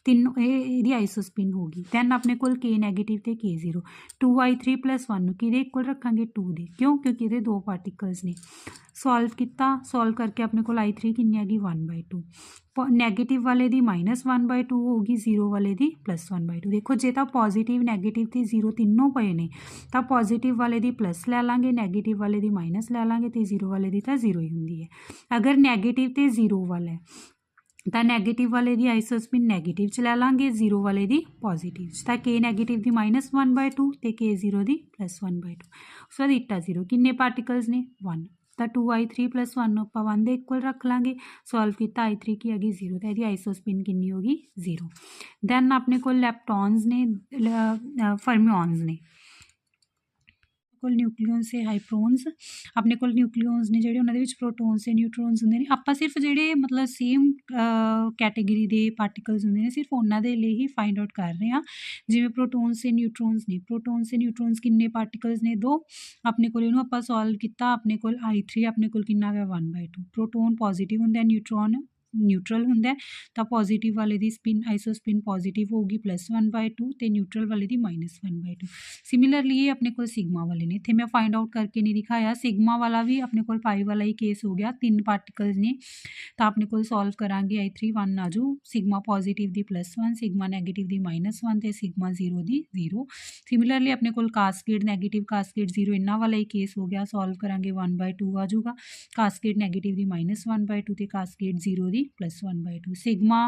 तीनों ये आइसोस्पिन होगी। दैन अपने कोल K नैगेटिव ते K0 2I3 + 1 किहदे इक्वल रखांगे 2 दे, क्यों क्योंकि ये दो पार्टिकल्स ने। सॉल्व किया, सॉल्व करके अपने को I3 कितनी हैगी 1/2 नैगेटिव वाले दी -1/2 होगी, 0 वाले दी +1/2। देखो जे तो पॉजिटिव नैगेटिव ते 0 तीनों पे ने तो पॉजिटिव वाले दी प्लस लै लांगे, नैगेटिव वाले दी माइनस लै लांगे तो 0 वाले दी तो 0 ही होंगी है। अगर नैगेटिव ते 0 वाला है तो नैगेटिव वाले दी आइसोस्पिन नैगेटिव च लै लांगे, 0 वाले दी पॉजिटिव तो K नैगेटिव दी -1/2 तो K0 दी +1/2। उस बाद इटा 0 किन्ने पार्टिकल्स ने 1 तो 2I3 + 1 आप 1 दे इक्वल रख लांगे। सॉल्व किया I3 की हैगी 0 तो यदि आइसोस्पिन किन्नी होगी 0। दैन अपने को लैप्टॉन्स ने फर्मिओन्स ने न्यूक्लियस से हाइप्रोन्स अपने को न्यूक्लियस ने जिहड़े उन्हां दे विच प्रोटोन्स ते न्यूट्रॉन्स हुंदे ने। आपां सिर्फ जिहड़े मतलब सेम कैटेगरी दे पार्टिकल्स हुंदे ने सिर्फ उन्हां दे लई ही फाइंड आउट कर रहे हैं। जिवें प्रोटोन्स ते न्यूट्रॉन्स ने, प्रोटोन्स ते न्यूट्रॉन्स किन्ने पार्टिकल्स ने 2 अपने कोल इहनूं आपां सॉल्व किया, अपने कोल I3 अपने कोल किन्ना है 1/2। प्रोटोन पॉजिटिव हुंदा है, न्यूट्रॉन न्यूट्रल हुंदा है तो पॉजिटिव वाले दी स्पिन आइसोस्पिन पॉजिटिव होगी +1/2 तो न्यूट्रल वाले दी -1/2। सिमिलरली ये अपने को सिग्मा वाले ने, इत्थे मैं फाइंड आउट करके नहीं दिखाया। सिग्मा वाला भी अपने को पाई वाला ही केस हो गया, 3 पार्टिकल्स ने तो अपने को सॉल्व करांगे I3 1 आजू सिग्मा पॉजिटिव दी +1 सिग्मा नैगेटिव दी -1 तो सिग्मा 0 दी 0। सिमिलरली अपने को कास्केड नैगेटिव कास्केड 0 इन्ना वाला ही केस हो गया, सॉल्व करांगे 1/2 आ जाऊगा। कास्केड नैगेटिव दी -1/2 तो कास्केड 0 दी +1/2। सिग्मा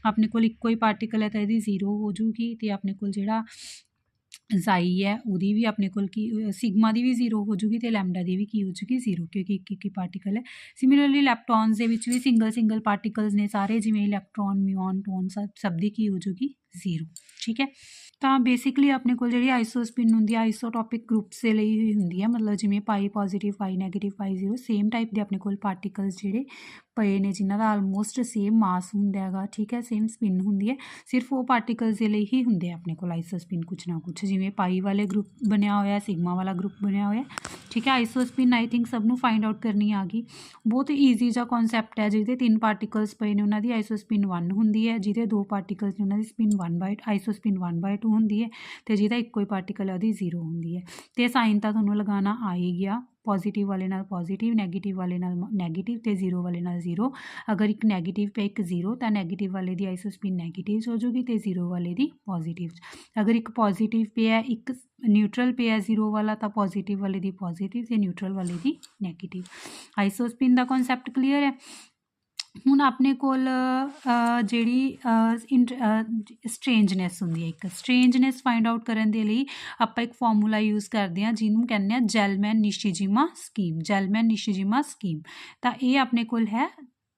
अपने को इक्को ही पार्टिकल है तो यदि 0 हो जूगी तो अपने को जिहड़ा जाई है उहदी भी अपने कोल की सिग्मा दी भी 0 हो जूगी तो लैमडा दी भी की हो जूगी 0 क्योंकि एक पार्टिकल है। सिमिलरली लैप्टॉन्स दे विच भी सिंगल पार्टिकल्स ने सारे, जिवें इलैक्ट्रॉन म्यून टोन सब दी की हो जूगी 0। ठीक है, तो बेसिकली अपने को जिहड़ी आइसोस्पिन हुंदी है आइसोटॉपिक ग्रुप्स दे लई ही हुंदी है, मतलब जिवें पाई पॉजिटिव पाई नैगेटिव पाई 0 सेम टाइप दे अपने कोल पार्टिकल्स जिहड़े पए ने जिन्हां दा आलमोस्ट सेम मास हुंदा हैगा। ठीक है, सेम स्पिन हुंदी है, सिर्फ वो पार्टिकल्स दे लई ही हुंदे अपने कोल आइसोस्पिन कुछ ना कुछ, जिवें पाई वाले ग्रुप बनया होया सिग्मा वाला ग्रुप बनया होया। ठीक है, आइसोस्पिन आई थिंक सब नूं फाइंड आउट करनी आ गई। बहुत ईजी जा कॉन्सैप्ट है, जिहदे 3 पार्टिकल्स पए ने उन्हां दी आइसोस्पिन 1 हुंदी है, जिहदे 2 पार्टिकल्स ने उन्हां दी स्पिन 1/2 आइसोस्पिन 1/2 हुंदी है तो जिहदा इक्को ही पार्टिकल है उहदी 0 हुंदी है। तो साइन तां तुहानूं लगाना आ ही गया, पॉजिटिव वाले नाल पॉजिटिव नैगेटिव वाले नाल नैगेटिव तो 0 वाले नाल 0। अगर एक नैगेटिव पे एक 0 तो नैगेटिव वाले दी आइसोस्पिन नैगेटिव हो जूगी तो 0 वाले दी पॉजिटिव। अगर एक पॉजिटिव पे है एक न्यूट्रल पे है 0 वाला तो पॉजिटिव वाले दी पॉजिटिव तो न्यूट्रल वाले दी नैगेटिव। आइसोस्पिन का कॉन्सैप्ट क्लीयर है। हुण अपने कोल जिहड़ी स्ट्रेंजनैस हुंदी है, एक स्ट्रेंजनैस फाइंड आउट करन दे लई आपां एक फार्मूला यूज़ करदे हां जिहनूं कहने आ जेलमैन निशिजिमा स्कीम। जेलमैन निशिजिमा स्कीम तां ये अपने कोल है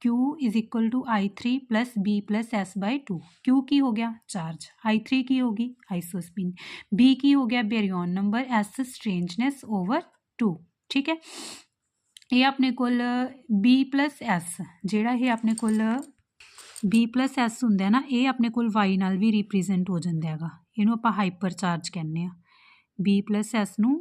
Q = I3 + B + S/2। Q की हो गया चार्ज, I3 की होगी आइसोस्पिन, B की हो गया बेरियन नंबर, S स्ट्रेंजनैस ओवर 2। ठीक है, ये अपने कोल B + S जिहड़ा ये अपने कोल B + S हुंदा है ना, ये अपने कोल Y नाल भी रिप्रजेंट हो जांदा हैगा, इहनूं आपां हाइपर चार्ज कहने आ। B + S नूं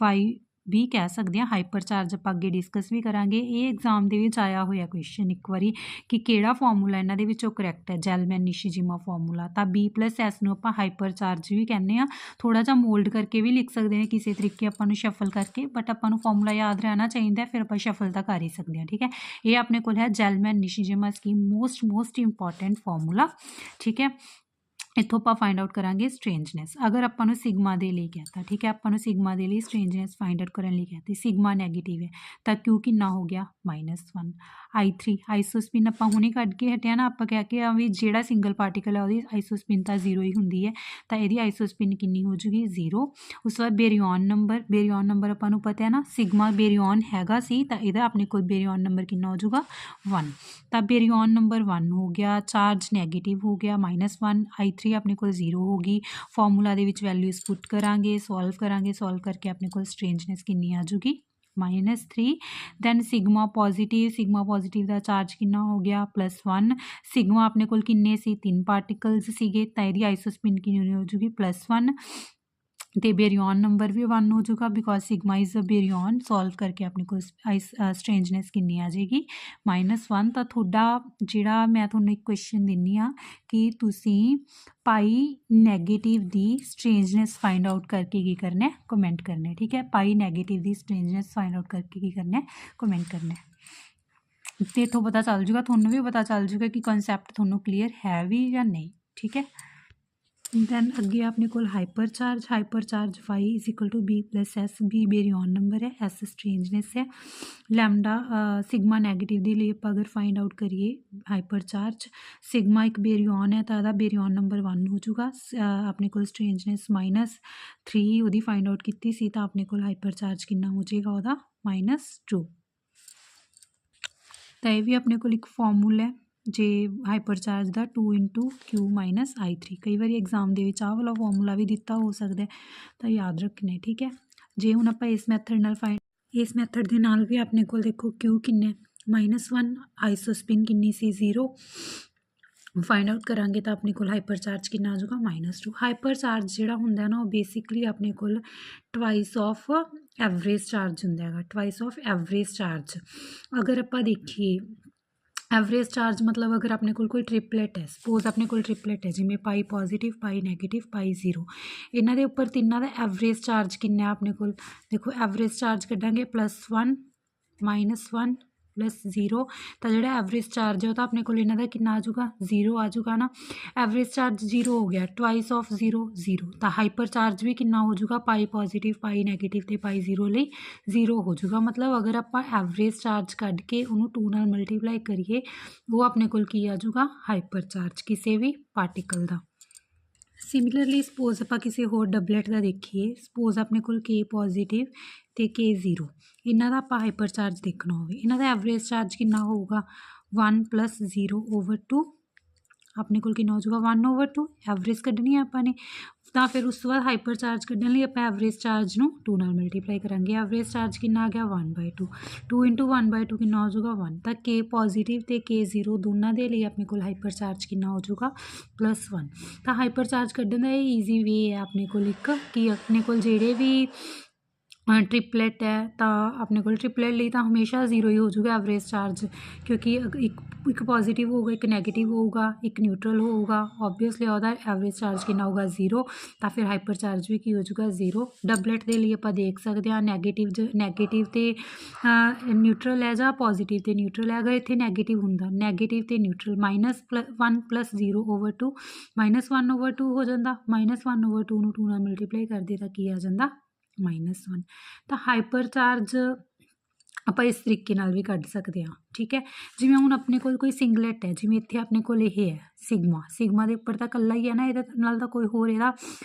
Y भी कह सकते हैं, हाइपर चार्ज आपां अगे डिस्कस भी करांगे। ये एग्जाम दे विच आया होया क्वेश्चन एक बारी कि किहड़ा फार्मूला इन्हां दे विचों करैक्ट है, जेलमैन निशिजिमा फार्मूला। तां B + S नूं आपां हाइपर चार्ज भी कहने आ, थोड़ा जा मोल्ड करके भी लिख सकते हैं किसी तरीके आपां नूं शफल करके, बट आपां नूं फार्मूला याद रहना चाहिए, फिर आपां शफल तां कर ही सकते हैं। ठीक है, ये अपने कोल है Gelman निशिजिमा scheme, most important formula. ठीक है, इत्थों आपां फाइंड आउट करांगे स्ट्रेंजनैस। अगर आपां नूं सिग्मा दे लई कहता, ठीक है, आपां नूं सिग्मा दे लई स्ट्रेंजनैस फाइंड आउट करन लई कहती, सिग्मा नैगेटिव है तां Q किन्ना हो गया -1। I3 आइसोस्पिन आपां हुणे कढ के हटे ना, आपां कह के भी जिहड़ा सिंगल पार्टिकल है उहदी आइसोस्पिन तां 0 ही हुंदी है, तां इहदी आइसोस्पिन किन्नी हो जूगी 0। उस बाद बेरियन नंबर आपां नूं पता है ना, सिग्मा बेरियन हैगा सी तां इहदा अपने कोल बेरियन नंबर किन्ना हो जूगा 1। तां बेरियन नंबर 1 हो गया, चार्ज नैगेटिव हो गया -1, I3 अपने कोल 0 होगी। फार्मूला दे विच वैल्यूज़ पुट करांगे, सॉल्व करके अपने कोल स्ट्रेंजनैस किन्नी आ जूगी -3। दैन सिग्मा पॉजिटिव दा चार्ज किन्ना हो गया +1। सिग्मा अपने कोल किन्ने सी 3 पार्टिकल्स सीगे तां इहदी आइसोस्पिन किन्नी हो जूगी +1। तो बेरियन नंबर भी 1 हो जाऊगा because sigma is a baryon solve करके अपने को स्ट्रेंजनेस कितनी आ जाएगी -1। तो थोड़ा जिहड़ा मैं थोड़ा एक क्वेश्चन दिनी हाँ कि तुसी पाई नैगेटिव दी स्ट्रेंजनेस फाइंड आउट करके की करना है कमेंट करना है। ठीक है, पाई नैगेटिव दी स्ट्रेंजनेस फाइंड आउट करके की करना है कमेंट करना है। तो इत्थों पता चल जूगा, थोनों भी पता चल जूगा कि कॉन्सैप्ट थोनों क्लीयर है भी या नहीं। ठीक है, दैन अगे अपने को hypercharge Y is equal to B plus S. B baryon number है, एस स्ट्रेंजनेस है, लैमडा सिग्मा नैगेटिव के लिए अगर फाइंड आउट करिए हाइपर चार्ज, सिग्मा एक बेरियन है तो बेरियन नंबर 1 हो जाऊगा। अपने को स्ट्रेंजनेस -3 वो फाइंड आउट की सी तो अपने को हाइपर चार्ज कितना हो जाएगा वह -2। तो यह भी अपने को एक फॉर्मूला है जे हाइपर चार्ज का 2 × Q - I3। कई बार एग्जाम के आ वाला फॉर्मूला भी दिता हो सकता है तो याद रखना। ठीक है, जे हुण आप इस मैथड नाल फाइंड इस मैथड के नाल भी अपने को देखो Q किन्ने -1, आइसोस्पिन किन्नी सी 0 फाइंड आउट करांगे तो अपने को हाइपर चार्ज कितना आ जाऊगा -2। हाइपर चार्ज जिहड़ा हुंदा ना वो बेसिकली अपने को ट्वाइस ऑफ एवरेज चार्ज हुंदा है, ट्वाइस ऑफ एवरेज चार्ज। अगर आप देखिए एवरेज चार्ज मतलब अगर अपने कोई ट्रिपलेट है, सपोज अपने को ट्रिपलेट है जिमें पाई पॉजिटिव, पाई नैगेटिव, पाई 0, इन्हों के उपर तिना का एवरेज चार्ज कितना अपने को देखो एवरेज चार्ज कढ़ांगे +1 -1 +0 तो जो एवरेज चार्ज है तो अपने को इन्हों का कितना आ जाऊगा 0 आ जाऊगा ना। एवरेज चार्ज 0 हो गया, ट्वाइस ऑफ 0 0 तो हाइपर चार्ज भी कितना हो जाऊगा पाई पॉजिटिव, पाई नैगेटिव तो पाई 0 लिए 0 हो जाऊगा। मतलब अगर आप एवरेज चार्ज कढ़ के उन्होंने 2 नाल मल्टीप्लाई करिए वो अपने को की आ जाऊगा हाइपर चार्ज किसी भी पार्टिकल का। सिमिलरली सपोज आप किसी होर डबलेट का देखिए, सपोज अपने को के पॉजिटिव तो के 0, इन्हों का आप हाइपर चार्ज देखना हो, इन्हों का एवरेज चार्ज कितना होगा 1 + 0/2 अपने को कितना हो जाऊगा 1/2 एवरेज कढ़नी है आपने। तो फिर उस बाद हाइपर चार्ज कढ़ने लिए आप एवरेज चार्ज नू 2 नाल मल्टीप्लाई करांगे, एवरेज चार्ज कितना आ गया 1/2, 2 × 1/2 कितना हो जाऊगा 1। तो के पॉजिटिव तो के 0 दोनों के लिए अपने को हाइपर चार्ज कितना हो जाऊगा +1। तो हाइपर चार्ज कढ़ने का ये ईजी वे है अपने को एक कि अपने को जेड़े भी ट्रिपलेट है तो अपने को ट्रिपलेट लिए तो हमेशा 0 ही हो जाऊगा एवरेज चार्ज, क्योंकि एक पॉजिटिव होगा, एक नैगेटिव होगा, एक न्यूट्रल होगा, ओबवियसली वह एवरेज चार्ज कितना होगा 0 तो फिर हाइपर चार्ज भी की हो जाऊगा 0। डबलेट के लिए आप देख सकते हैं नैगेटिव तो न्यूट्रल है या पॉजिटिव तो न्यूट्रल है। अगर इतने नैगेटिव होंगे नैगेटिव तो न्यूट्रल -1 + 0/2 -1/2 हो जाता, -1/2 ਨੂੰ 2 ਨਾਲ मल्टीप्लाई कर दे तो की आ जाता -1। तो हाइपर चार्ज आप इस तरीके नाल भी कढ़ सकते हैं। ठीक है, जिवें हुण अपने कोई सिंगलेट है, जिवें इत्थे अपने को यह है सिग्मा, सिग्मा के उपर तो कल्ला ही है ना, ये नाल तां कोई होर इहदा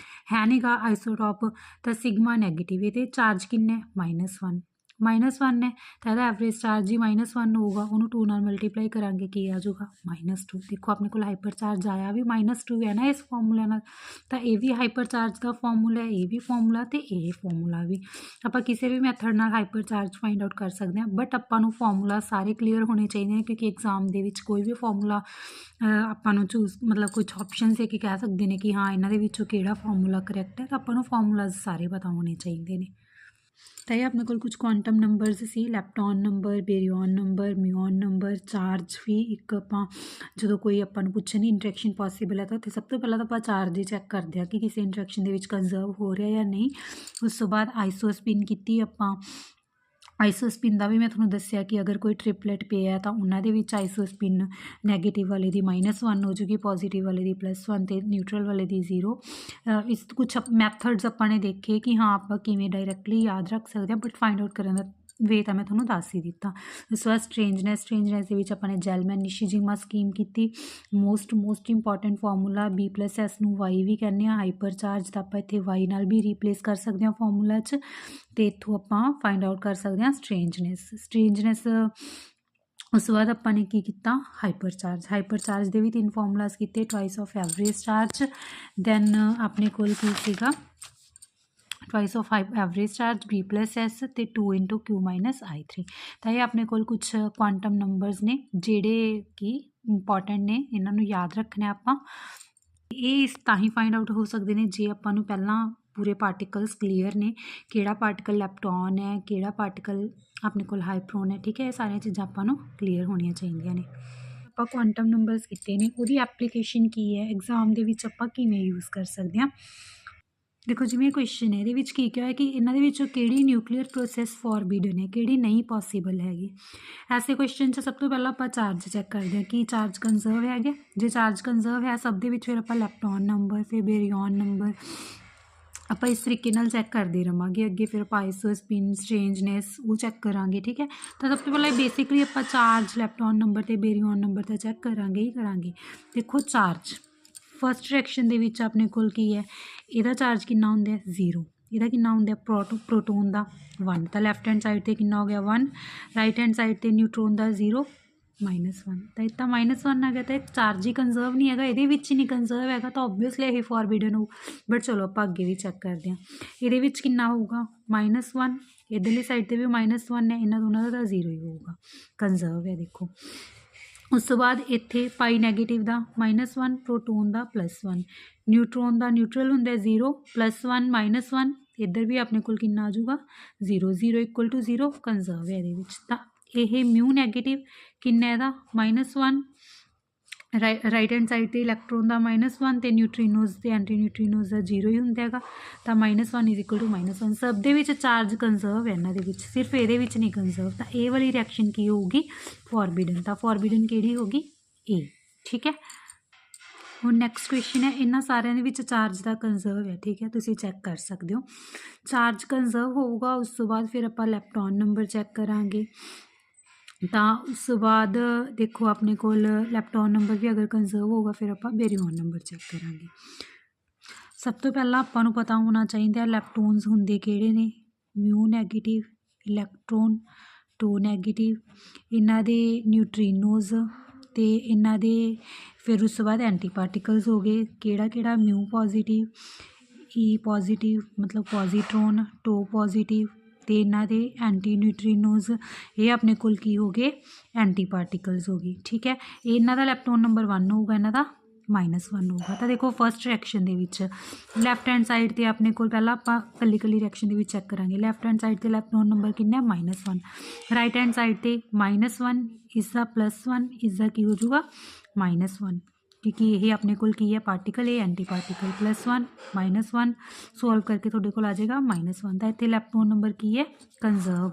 है नहीं गा आइसोटॉप। तो सिग्मा नैगेटिव ये चार्ज किन्ना -1 -1 है तो यदा एवरेज चार्ज ही -1 होगा, उन्होंने 2 नाल मल्टीप्लाई करांगे की आ जाऊगा -2। देखो अपने को हाइपर चार्ज आया भी -2 है ना इस फॉर्मूले नाल। तो ये भी हाइपर चार्ज का फॉर्मूला है, ये भी फॉर्मूला तो ये फॉर्मूला भी आप किसी भी मैथड नाल हाइपर चार्ज फाइंड आउट कर सकते हैं। बट आपां नूं फॉर्मूला सारे क्लीयर होने चाहिए क्योंकि एग्जाम के कोई भी फॉर्मूला आपां नूं चूज मतलब कुछ ऑप्शन से कि कह सकते हैं कि हाँ इन्हों के किहड़ा फॉर्मूला करैक्ट है, तो आपां नूं फॉर्मूलाज सारे पता होने चाहिए ने। तो ये अपने को कुछ क्वांटम नंबर्स सी lepton number, baryon number, muon number, charge भी एक आप जो कोई अपन पूछे नहीं इंट्रैक्शन पॉसीबल है तो सब तो पहले तो आप चार्ज ही चैक करते हैं कि किसी इंट्रैक्शन के कंजर्व हो रहा या नहीं। उस तो बाद आइसोस्पिन की आप आइसोस्पिन का भी मैं थोड़ा दसिया कि अगर कोई ट्रिपलेट पे है तो उन्होंने आइसोस्पिन नैगेटिव वाले की -1 हो जाएगी, पॉजिटिव वाले की +1 तो न्यूट्रल वाले की 0। इस कुछ मैथड्स अपने देखे कि हाँ आप किमें डायरैक्टली याद रख सकते हैं, बट फाइंड आउट करने का वे तो मैं थोड़ा दस ही दिता। उस बाद स्ट्रेंजनेस के अपने जेलमैन निशीजिमा स्कीम की, most important formula B + S नूं Y भी कहने, हाइपर चार्ज तो आप इत्थे Y नाल भी रिप्लेस कर सकते हैं फॉर्मूला च। तो इत्थों आप फाइंड आउट कर सकते हैं स्ट्रेंजनेस। उस बाद अपने की किया हाइपर चार्ज के भी 3 फॉर्मूलाज किए, twice of average charge, then अपने को सीगा twice of average charge B + S तो 2 × Q - I3। तो ये अपने को कुछ क्वांटम नंबर्स ने जेडे कि इंपॉर्टेंट ने, इन्हों याद रखना आप। ये तां ही फाइंड आउट हो सकते हैं जे आपां नूं पहलां पूरे पार्टिकल्स क्लीयर ने, किहड़ा पार्टिकल लैप्टॉन है, किहड़ा पार्टिकल अपने कोल हाइप्रोन है, ठीक है। ये सारियां चीज़ां आपां नूं क्लीयर होणीਆਂ ਚਾਹੀਦੀਆਂ ਨੇ। ਆਪਾਂ ਕੁਆਂਟਮ ਨੰਬਰਸ ਕੀਤੇ ਨੇ, ਉਹਦੀ ਐਪਲੀਕੇਸ਼ਨ ਕੀ ਹੈ, ਐਗਜ਼ਾਮ ਦੇ ਵਿੱਚ ਆਪਾਂ ਕਿਵੇਂ ਯੂਜ਼ ਕਰ ਸਕਦੇ ਹਾਂ। ਦੇਖੋ ਜਿਵੇਂ ਕੁਐਸਚਨ ਹੈ, ਇਹਦੇ ਵਿੱਚ ਕੀ ਕਿਹਾ ਹੈ ਕਿ ਇਹਨਾਂ ਦੇ ਵਿੱਚੋਂ ਕਿਹੜੀ ਨਿਊਕਲੀਅਰ ਪ੍ਰੋਸੈਸ ਫੋਰਬਿਡਨ ਹੈ, ਕਿਹੜੀ ਨਹੀਂ ਪੋਸੀਬਲ ਹੈਗੀ। ਐਸੇ ਕੁਐਸਚਨ 'ਚ ਸਭ ਤੋਂ ਪਹਿਲਾਂ ਆਪਾਂ ਚਾਰਜ ਚੈੱਕ ਕਰਦੇ ਹਾਂ ਕਿ ਚਾਰਜ ਕੰਜ਼ਰਵ ਹੈਗੇ। ਜੇ ਚਾਰਜ ਕੰਜ਼ਰਵ ਹੈ ਸਭ ਦੇ ਵਿੱਚ, ਫਿਰ ਆਪਾਂ ਲੈਪਟੋਨ ਨੰਬਰ, ਫਿਰ ਬੇਰੀਓਨ ਨੰਬਰ, ਆਪਾਂ ਇਸ ਤਰੀਕੇ ਨਾਲ ਚੈੱਕ ਕਰਦੇ ਰਹਾਂਗੇ ਅੱਗੇ। ਫਿਰ ਆਪਾਂ ਆਈਸੋ ਸਪਿਨ, ਸਟ੍ਰੇਂਜਨੈਸ ਉਹ ਚੈੱਕ ਕਰਾਂਗੇ, ਠੀਕ ਹੈ। ਤਾਂ ਸਭ ਤੋਂ ਪਹਿਲਾਂ ਬੇਸਿਕਲੀ ਆਪਾਂ ਚਾਰਜ, ਲੈਪਟੋਨ ਨੰਬਰ ਅਤੇ ਬੇਰੀਓਨ ਨੰਬਰ ਤਾਂ ਚੈੱਕ ਕਰਾਂਗੇ ਹੀ ਕਰਾਂਗੇ। ਦੇਖੋ ਚਾਰਜ ਫਸਟ ਰਿਐਕਸ਼ਨ ਦੇ ਵਿੱਚ ਆਪਣੇ ਕੋਲ ਕੀ ਹੈ, ਇਹਦਾ ਚਾਰਜ ਕਿੰਨਾ ਹੁੰਦਾ 0, ਇਹਦਾ ਕਿੰਨਾ ਹੁੰਦਾ ਪ੍ਰੋਟੋਨ ਦਾ 1, ਤਾਂ ਲੈਫਟ ਹੈਂਡ ਸਾਈਡ 'ਤੇ ਕਿੰਨਾ ਹੋ ਗਿਆ 1, ਰਾਈਟ ਹੈਂਡ ਸਾਈਡ 'ਤੇ ਨਿਊਟਰੋਨ ਦਾ 0 -1, ਤਾਂ ਇੱਦਾਂ -1 ਹੈਗਾ ਤਾਂ ਚਾਰਜ ਹੀ ਕੰਜ਼ਰਵ ਨਹੀਂ ਹੈਗਾ, ਇਹਦੇ ਵਿੱਚ ਹੀ ਨਹੀਂ ਕੰਜ਼ਰਵ ਹੈਗਾ, ਤਾਂ ਓਬਵੀਅਸਲੀ ਇਹ ਫੋਰਬਿਡਨ ਹੋਊ। ਬਟ ਚਲੋ ਆਪਾਂ ਅੱਗੇ ਵੀ ਚੈੱਕ ਕਰਦੇ ਹਾਂ। ਇਹਦੇ ਵਿੱਚ ਕਿੰਨਾ ਹੋਊਗਾ -1, ਇੱਧਰਲੀ ਸਾਈਡ 'ਤੇ ਵੀ -1 ਹੈ, ਇਹਨਾਂ ਦੋਨਾਂ ਦਾ ਤਾਂ 0 ਹੀ ਹੋਊਗਾ, ਕੰਜ਼ਰਵ ਹੈ। ਦੇਖੋ ਉਸ ਤੋਂ ਬਾਅਦ ਇੱਥੇ ਪਾਈ ਨੈਗੇਟਿਵ ਦਾ -1, ਪ੍ਰੋਟੋਨ ਦਾ +1, ਨਿਊਟਰੋਨ ਦਾ ਨਿਊਟਰਲ ਹੁੰਦਾ 0 +1 -1, ਇੱਧਰ ਵੀ ਆਪਣੇ ਕੋਲ ਕਿੰਨਾ ਆ ਜਾਊਗਾ 0 0 = 0, ਕੰਜ਼ਰਵ ਹੈ ਇਹਦੇ ਵਿੱਚ। ਤਾਂ ਇਹ ਮਿਊ ਨੈਗੇਟਿਵ ਕਿੰਨਾ ਇਹਦਾ -1, ਰਾਈਟ ਹੈਂਡ ਸਾਈਡ 'ਤੇ ਇਲੈਕਟ੍ਰੋਨ ਦਾ -1 ਅਤੇ ਨਿਊਟਰੀਨੋਜ਼ ਅਤੇ ਐਂਟੀ ਨਿਊਟਰੀਨੋਜ਼ ਦਾ 0 ਹੀ ਹੁੰਦਾ ਹੈਗਾ। ਤਾਂ -1 = -1, ਸਭ ਦੇ ਵਿੱਚ ਚਾਰਜ ਕੰਜ਼ਰਵ ਹੈ ਇਹਨਾਂ ਦੇ ਵਿੱਚ, ਸਿਰਫ ਇਹਦੇ ਵਿੱਚ ਨਹੀਂ ਕੰਜ਼ਰਵ। ਤਾਂ ਇਹ ਵਾਲੀ ਰਿਐਕਸ਼ਨ ਕੀ ਹੋਊਗੀ ਫੋਰਬਿਡਨ। ਤਾਂ ਫੋਰਬਿਡਨ ਕਿਹੜੀ ਹੋਗੀ A, ਠੀਕ ਹੈ। ਹੁਣ ਨੈਕਸਟ ਕੁਐਸਚਨ ਹੈ, ਇਹਨਾਂ ਸਾਰਿਆਂ ਦੇ ਵਿੱਚ ਚਾਰਜ ਦਾ ਕੰਜ਼ਰਵ ਹੈ, ਠੀਕ ਹੈ, ਤੁਸੀਂ ਚੈੱਕ ਕਰ ਸਕਦੇ ਹੋ। ਚਾਰਜ ਕੰਜ਼ਰਵ ਹੋਊਗਾ, ਉਸ ਤੋਂ ਬਾਅਦ ਫਿਰ ਆਪਾਂ ਲੈਪਟੋਨ ਨੰਬਰ ਚੈੱਕ ਕਰਾਂਗੇ। ਤਾਂ ਉਸ ਤੋਂ ਬਾਅਦ ਦੇਖੋ ਆਪਣੇ ਕੋਲ ਲੈਪਟੋਨ ਨੰਬਰ ਵੀ ਅਗਰ ਕੰਜ਼ਰਵ ਹੋਊਗਾ, ਫਿਰ ਆਪਾਂ ਬੇਰੀਓਨ ਨੰਬਰ ਚੈੱਕ ਕਰਾਂਗੇ। ਸਭ ਤੋਂ ਪਹਿਲਾਂ ਆਪਾਂ ਨੂੰ ਪਤਾ ਹੋਣਾ ਚਾਹੀਦਾ ਲੈਪਟੋਨਸ ਹੁੰਦੇ ਕਿਹੜੇ ਨੇ, ਮਿਊ ਨੈਗੇਟਿਵ, ਇਲੈਕਟ੍ਰੋਨ, ਟੋ ਨੈਗੇਟਿਵ, ਇਹਨਾਂ ਦੇ ਨਿਊਟਰੀਨੋਜ਼ ਅਤੇ ਇਹਨਾਂ ਦੇ ਫਿਰ ਉਸ ਤੋਂ ਬਾਅਦ ਐਂਟੀ ਪਾਰਟੀਕਲਸ ਹੋ ਗਏ, ਕਿਹੜਾ ਮਿਊ ਪੋਜ਼ੀਟਿਵ, ਈ ਪੋਜ਼ੀਟਿਵ ਮਤਲਬ ਪੋਜ਼ੀਟਰੋਨ, ਟੋ ਪੋਜ਼ੀਟਿਵ ਅਤੇ ਇਹਨਾਂ ਦੇ ਐਂਟੀ ਨਿਊਟਰੀਨੋਜ਼, ਇਹ ਆਪਣੇ ਕੋਲ ਕੀ ਹੋ ਗਏ ਐਂਟੀ ਪਾਰਟੀਕਲਸ ਹੋ ਗਈ, ਠੀਕ ਹੈ। ਇਹਨਾਂ ਦਾ ਲੈਪਟੋਨ ਨੰਬਰ 1 ਹੋਊਗਾ, ਇਹਨਾਂ ਦਾ -1 ਹੋਊਗਾ। ਤਾਂ ਦੇਖੋ ਫਸਟ ਰਿਐਕਸ਼ਨ ਦੇ ਵਿੱਚ ਲੈਫਟ ਹੈਂਡ ਸਾਈਡ 'ਤੇ ਆਪਣੇ ਕੋਲ ਪਹਿਲਾਂ ਆਪਾਂ ਇਕੱਲੀ ਰਿਐਕਸ਼ਨ ਦੇ ਵਿੱਚ ਚੈੱਕ ਕਰਾਂਗੇ। ਲੈਫਟ ਹੈਂਡ ਸਾਈਡ 'ਤੇ ਲੈਪਟੋਨ ਨੰਬਰ ਕਿੰਨਾ -1, ਰਾਈਟ ਹੈਂਡ ਸਾਈਡ 'ਤੇ -1, ਇਸਦਾ +1, ਇਸਦਾ ਕੀ ਹੋ ਜਾਊਗਾ -1, ਕਿਉਂਕਿ ਇਹ ਆਪਣੇ ਕੋਲ ਕੀ ਹੈ ਪਾਰਟੀਕਲ, ਇਹ ਐਂਟੀ ਪਾਰਟੀਕਲ, +1 -1 ਸੋਲਵ ਕਰਕੇ ਤੁਹਾਡੇ ਕੋਲ ਆ ਜਾਏਗਾ -1। ਤਾਂ ਇੱਥੇ ਲੈਪਟੋਨ ਨੰਬਰ ਕੀ ਹੈ ਕੰਜ਼ਰਵ।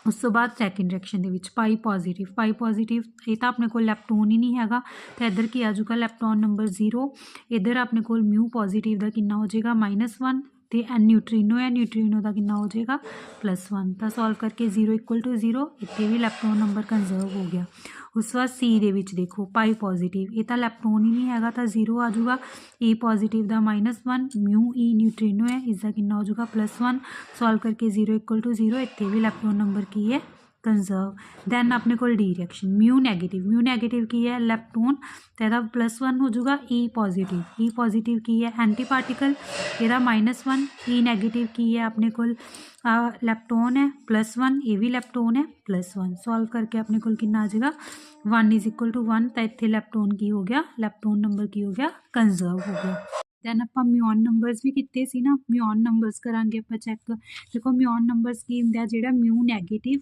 ਉਸ ਤੋਂ ਬਾਅਦ ਸੈਕਿੰਡ ਰਿਐਕਸ਼ਨ ਦੇ ਵਿੱਚ ਪਾਈ ਪੋਜ਼ੀਟਿਵ, ਇਹ ਤਾਂ ਆਪਣੇ ਕੋਲ ਲੈਪਟੋਨ ਹੀ ਨਹੀਂ ਹੈਗਾ, ਤਾਂ ਇੱਧਰ ਕੀ ਆ ਜਾਊਗਾ ਲੈਪਟੋਨ ਨੰਬਰ 0, ਇੱਧਰ ਆਪਣੇ ਕੋਲ ਮਿਊ ਪੋਜ਼ੀਟਿਵ ਦਾ ਕਿੰਨਾ ਹੋ ਜਾਏਗਾ -1 ਅਤੇ ਨਿਊਟਰੀਨੋ ਹੈ, ਨਿਊਟਰੀਨੋ ਦਾ ਕਿੰਨਾ ਹੋ ਜਾਏਗਾ +1। ਤਾਂ ਸੋਲਵ ਕਰਕੇ 0 = 0, ਇੱਥੇ ਵੀ ਲੈਪਟੋਨ ਨੰਬਰ ਕੰਜ਼ਰਵ ਹੋ ਗਿਆ। ਉਸ ਤੋਂ ਬਾਅਦ ਸੀ ਦੇ ਵਿੱਚ ਦੇਖੋ ਪਾਈ ਪੋਜ਼ੀਟਿਵ, ਇਹ ਤਾਂ ਲੈਪਟੋਨ ਹੀ ਨਹੀਂ ਹੈਗਾ, ਤਾਂ 0 ਆ ਜਾਊਗਾ। ਈ ਪੋਜ਼ੀਟਿਵ ਦਾ -1, ਮਿਊ ਈ ਨਿਊਟਰੀਨੋ ਹੈ, ਇਸਦਾ ਕਿੰਨਾ ਹੋ ਜਾਊਗਾ +1, ਸੋਲਵ ਕਰਕੇ 0 = 0, ਇੱਥੇ ਵੀ ਲੈਪਟੋਨ ਨੰਬਰ ਕੀ ਹੈ ਕੰਜ਼ਰਵ। ਦੈਨ ਆਪਣੇ ਕੋਲ ਡੀ ਰਿਐਕਸ਼ਨ ਮਿਊ ਨੈਗੇਟਿਵ ਕੀ ਹੈ ਲੈਪਟੋਨ, ਤਾਂ ਇਹਦਾ +1 ਹੋ ਜਾਊਗਾ। ਈ ਪੋਜ਼ੀਟਿਵ ਕੀ ਹੈ ਐਂਟੀ ਪਾਰਟੀਕਲ, ਇਹਦਾ -1, ਈ ਨੈਗੇਟਿਵ ਕੀ ਹੈ ਆਪਣੇ ਕੋਲ ਲੈਪਟੋਨ ਹੈ +1, ਇਹ ਵੀ ਲੈਪਟੋਨ ਹੈ +1, ਸੋਲਵ ਕਰਕੇ ਆਪਣੇ ਕੋਲ ਕਿੰਨਾ ਆ ਜਾਏਗਾ 1 = 1, ਤਾਂ ਇੱਥੇ ਲੈਪਟੋਨ ਕੀ ਹੋ ਗਿਆ, ਲੈਪਟੋਨ ਨੰਬਰ ਕੀ ਹੋ ਗਿਆ ਕੰਜ਼ਰਵ ਹੋ ਗਿਆ। ਦੈਨ ਆਪਾਂ ਮਿਓਨ ਨੰਬਰਸ ਵੀ ਕੀਤੇ ਸੀ ਨਾ, ਮਿਓਨ ਨੰਬਰਸ ਕਰਾਂਗੇ ਆਪਾਂ ਚੈੱਕ। ਦੇਖੋ ਮਿਓਨ ਨੰਬਰਸ ਕੀ ਹੁੰਦਾ, ਜਿਹੜਾ ਮਿਊ ਨੈਗੇਟਿਵ